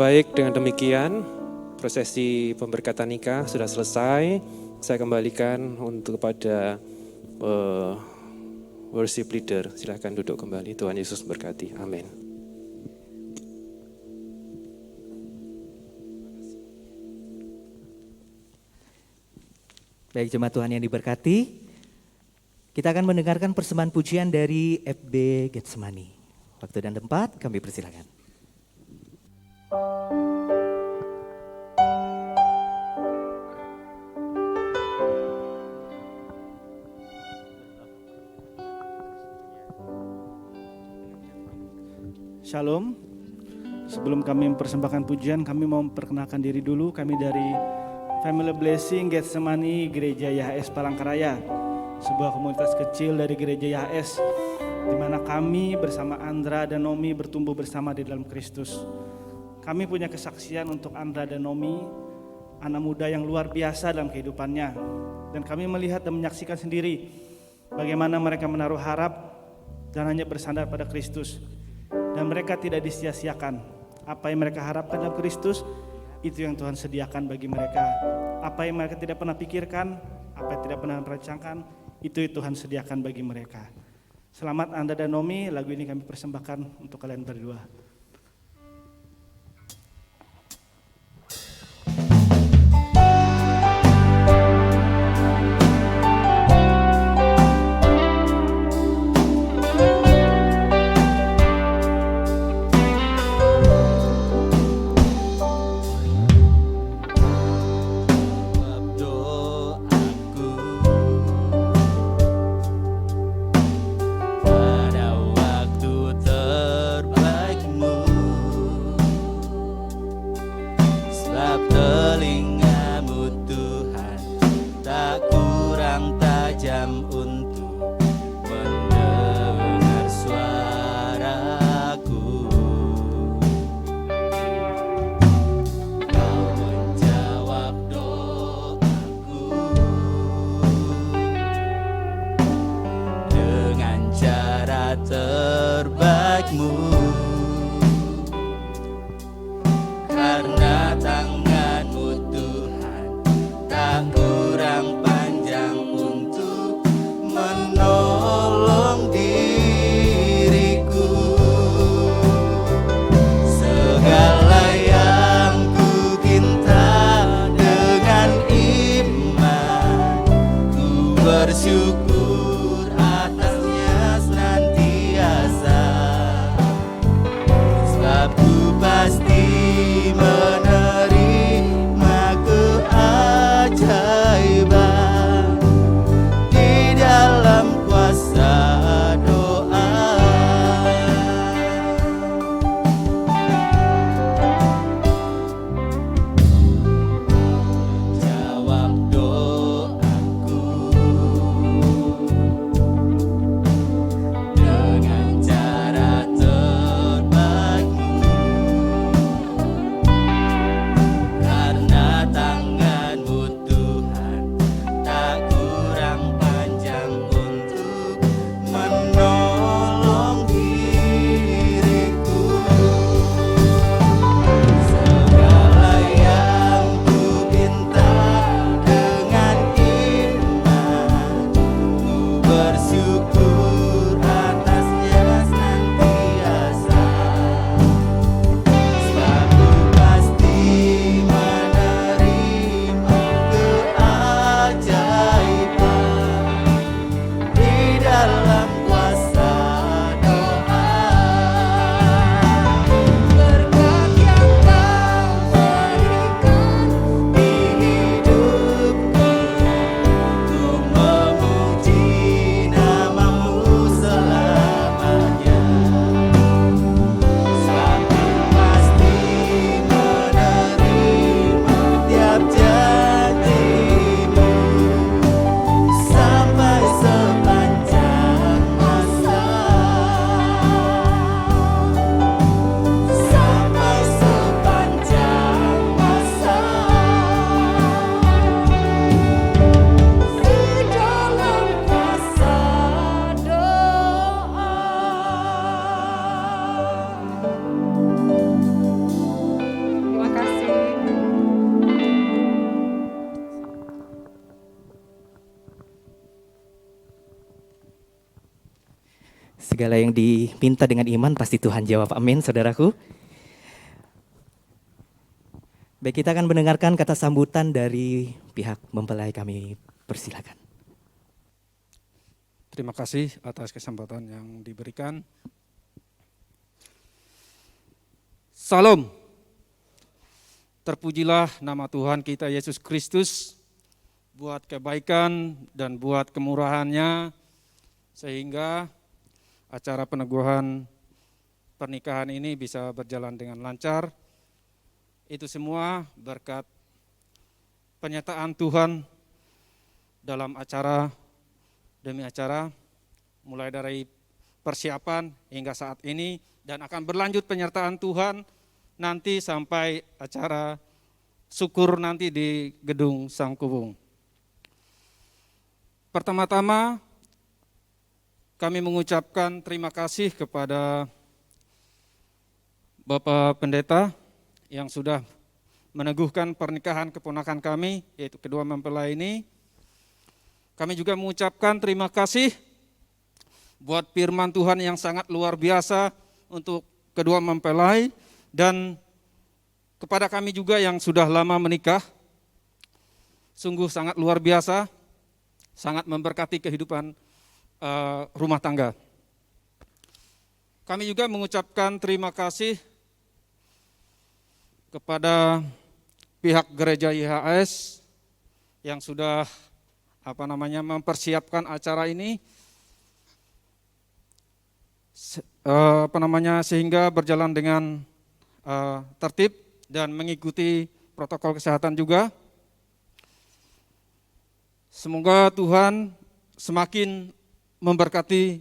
Baik, dengan demikian prosesi pemberkatan nikah sudah selesai. Saya kembalikan untuk kepada worship leader. Silahkan duduk kembali. Tuhan Yesus memberkati. Amin. Baik jemaat Tuhan yang diberkati, Kita akan mendengarkan persembahan pujian dari FB Getsemani. Waktu dan tempat kami persilakan. Shalom. Sebelum kami mempersembahkan pujian, kami mau memperkenalkan diri dulu. Kami dari Family Blessing Getsemani Gereja YHS Palangkaraya, sebuah komunitas kecil dari Gereja YHS, di mana kami bersama Andra dan Nomi bertumbuh bersama di dalam Kristus. Kami punya kesaksian untuk Andra dan Nomi, anak muda yang luar biasa dalam kehidupannya. Dan kami melihat dan menyaksikan sendiri bagaimana mereka menaruh harap dan hanya bersandar pada Kristus. Dan mereka tidak disia-siakan. Apa yang mereka harapkan dalam Kristus, itu yang Tuhan sediakan bagi mereka. Apa yang mereka tidak pernah pikirkan, apa yang tidak pernah merancangkan, itu Tuhan sediakan bagi mereka. Selamat Anda dan Nomi, lagu ini kami persembahkan untuk kalian berdua. Segala yang diminta dengan iman pasti Tuhan jawab. Amin, saudaraku. Baik, kita akan mendengarkan kata sambutan dari pihak mempelai, kami persilakan. Terima kasih atas kesempatan yang diberikan. Salam. Terpujilah nama Tuhan kita Yesus Kristus buat kebaikan dan buat kemurahan-Nya sehingga acara peneguhan pernikahan ini bisa berjalan dengan lancar. Itu semua berkat penyertaan Tuhan dalam acara demi acara, mulai dari persiapan hingga saat ini, dan akan berlanjut penyertaan Tuhan nanti sampai acara syukur nanti di Gedung Sangkubung. Pertama-tama kami mengucapkan terima kasih kepada Bapak Pendeta yang sudah meneguhkan pernikahan keponakan kami, yaitu kedua mempelai ini. Kami juga mengucapkan terima kasih buat firman Tuhan yang sangat luar biasa untuk kedua mempelai dan kepada kami juga yang sudah lama menikah. Sungguh sangat luar biasa, sangat memberkati kehidupan rumah tangga. Kami juga mengucapkan terima kasih kepada pihak gereja YHS yang sudah mempersiapkan acara ini sehingga berjalan dengan tertib dan mengikuti protokol kesehatan juga. Semoga Tuhan semakin memberkati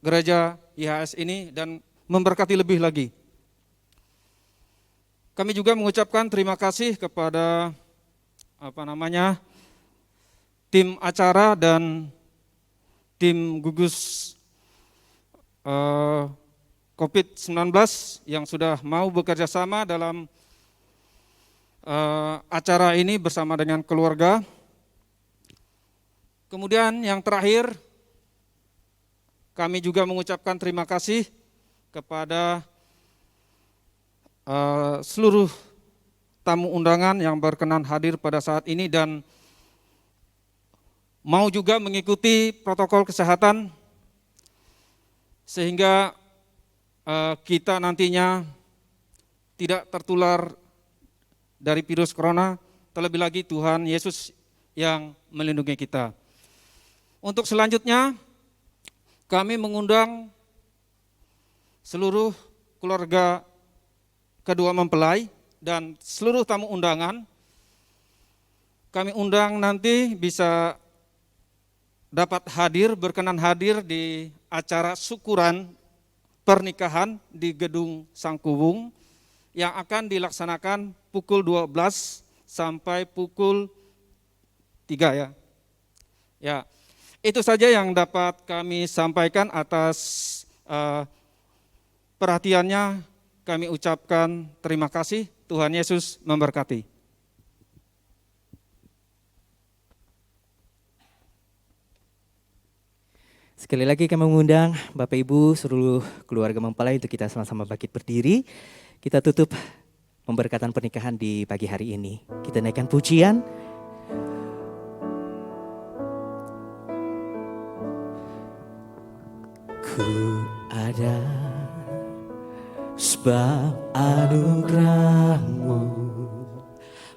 gereja YHS ini dan memberkati lebih lagi. Kami juga mengucapkan terima kasih kepada tim acara dan tim gugus COVID-19 yang sudah mau bekerja sama dalam acara ini bersama dengan keluarga. Kemudian yang terakhir, kami juga mengucapkan terima kasih kepada seluruh tamu undangan yang berkenan hadir pada saat ini dan mau juga mengikuti protokol kesehatan sehingga kita nantinya tidak tertular dari virus corona, terlebih lagi Tuhan Yesus yang melindungi kita. Untuk selanjutnya kami mengundang seluruh keluarga kedua mempelai dan seluruh tamu undangan. Kami undang nanti bisa dapat hadir, berkenan hadir di acara syukuran pernikahan di Gedung Sangkubung yang akan dilaksanakan pukul 12 sampai pukul 3 ya. Ya, itu saja yang dapat kami sampaikan atas perhatiannya. Kami ucapkan terima kasih. Tuhan Yesus memberkati. Sekali lagi kami mengundang Bapak Ibu seluruh keluarga mempelai untuk kita sama-sama bangkit berdiri. Kita tutup pemberkatan pernikahan di pagi hari ini. Kita naikkan pujian. Ku ada sebab anugerah-Mu,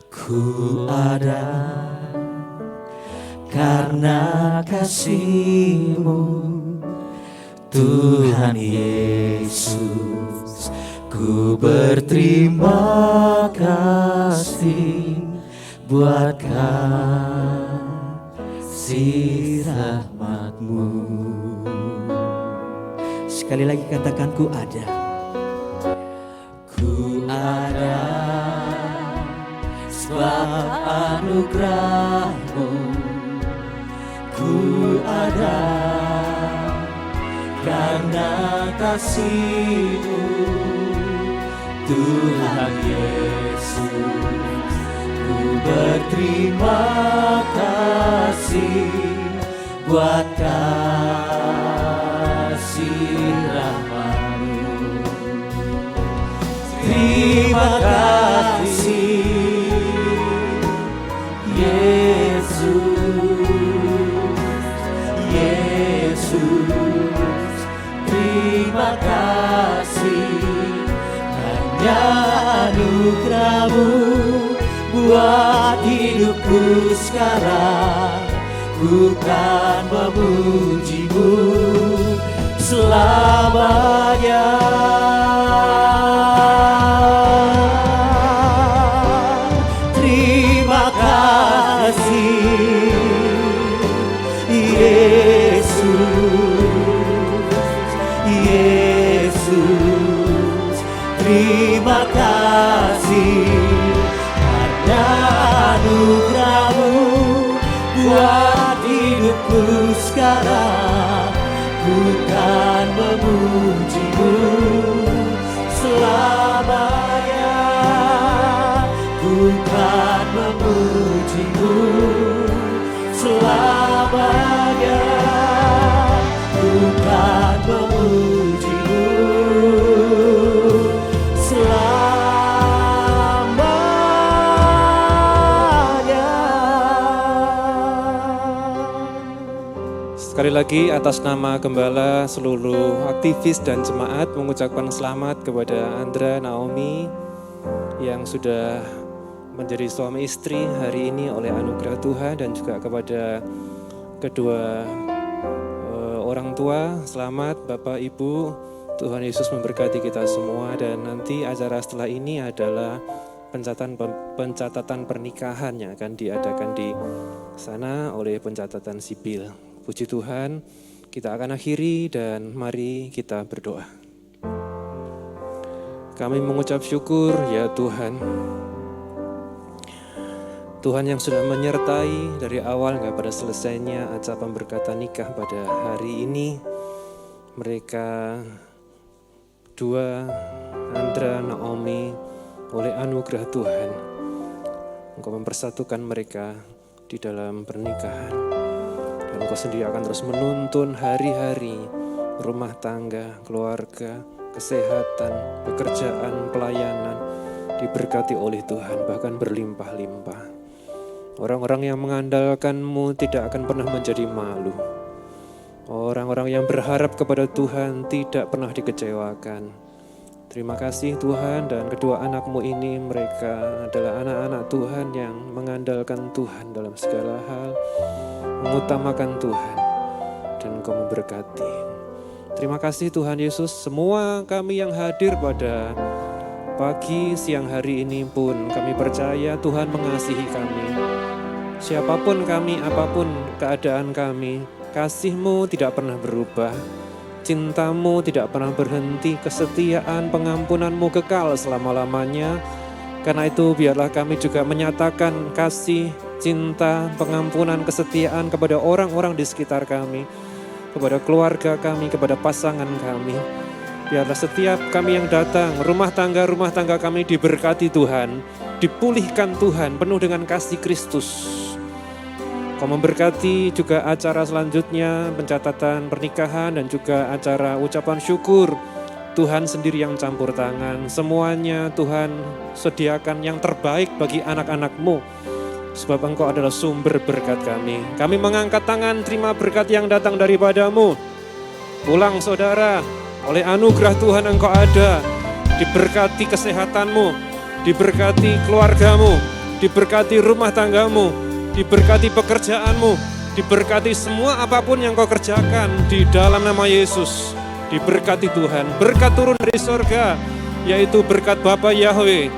ku ada karena kasih-Mu, Tuhan Yesus. Ku berterima kasih buat kasih rahmat-Mu. Sekali lagi katakan ku ada. Ku ada sebab anugerah-Mu, ku ada karena kasih-Mu, Tuhan Yesus. Ku berterima kasih buat kasih rahmat-Mu. Terima kasih Yesus, Yesus. kasih, hanya anugerah-Mu buat hidupku sekarang. Ku kan memuji-Mu selamanya. Terima kasih Yesus, terima kasih karena anugerah-Mu buat hidupku sekarang. Ku kan memuji-Mu selamanya. Ku kan memuji-Mu selamanya. Ku kan memuji-Mu selamanya. Sekali lagi atas nama Gembala, seluruh aktivis dan jemaat mengucapkan selamat kepada Andra, Naomi yang sudah menjadi suami istri hari ini oleh anugerah Tuhan, dan juga kepada kedua orang tua. Selamat Bapak Ibu, Tuhan Yesus memberkati kita semua. Dan nanti acara setelah ini adalah pencatatan pernikahan yang akan diadakan di sana oleh pencatatan sipil. Puji Tuhan, kita akan akhiri dan mari kita berdoa. Kami mengucap syukur ya Tuhan. Tuhan yang sudah menyertai dari awal hingga pada selesainya acara pemberkatan nikah pada hari ini. Mereka dua, Andra, Naomi, oleh anugerah Tuhan, Engkau mempersatukan mereka di dalam pernikahan. Dan Engkau sendiri akan terus menuntun hari-hari rumah tangga, keluarga, kesehatan, pekerjaan, pelayanan, diberkati oleh Tuhan, bahkan berlimpah-limpah. Orang-orang yang mengandalkan-Mu tidak akan pernah menjadi malu. Orang-orang yang berharap kepada Tuhan tidak pernah dikecewakan. Terima kasih Tuhan, dan kedua anak-Mu ini mereka adalah anak-anak Tuhan yang mengandalkan Tuhan dalam segala hal, mengutamakan Tuhan, dan Engkau memberkati. Terima kasih Tuhan Yesus, semua kami yang hadir pada pagi siang hari ini pun kami percaya Tuhan mengasihi kami. Siapapun kami, apapun keadaan kami, kasih-Mu tidak pernah berubah. Cinta-Mu tidak pernah berhenti, kesetiaan, pengampunan-Mu kekal selama-lamanya. Karena itu biarlah kami juga menyatakan kasih, cinta, pengampunan, kesetiaan kepada orang-orang di sekitar kami, kepada keluarga kami, kepada pasangan kami. Biarlah setiap kami yang datang, rumah tangga kami diberkati Tuhan, dipulihkan Tuhan, penuh dengan kasih Kristus. Kau memberkati juga acara selanjutnya, pencatatan pernikahan dan juga acara ucapan syukur. Tuhan sendiri yang campur tangan. Semuanya Tuhan sediakan yang terbaik bagi anak-anak-Mu. Sebab Engkau adalah sumber berkat kami. Kami mengangkat tangan terima berkat yang datang daripada-Mu. Pulang saudara, oleh anugerah Tuhan Engkau ada. Diberkati kesehatan-Mu, diberkati keluarga-Mu, diberkati rumah tangga-Mu, diberkati pekerjaan-Mu, diberkati semua apapun yang Kau kerjakan di dalam nama Yesus. Diberkati Tuhan, berkat turun dari sorga, yaitu berkat Bapa Yahweh,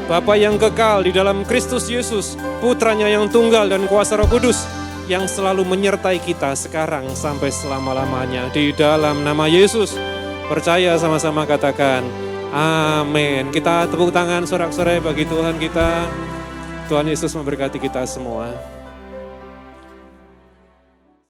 Bapa yang kekal di dalam Kristus Yesus, Putranya yang tunggal dan kuasa Roh Kudus, yang selalu menyertai kita sekarang sampai selama-lamanya. Di dalam nama Yesus, percaya sama-sama katakan, amin. Kita tepuk tangan sorak-sorai bagi Tuhan kita. Tuhan Yesus memberkati kita semua.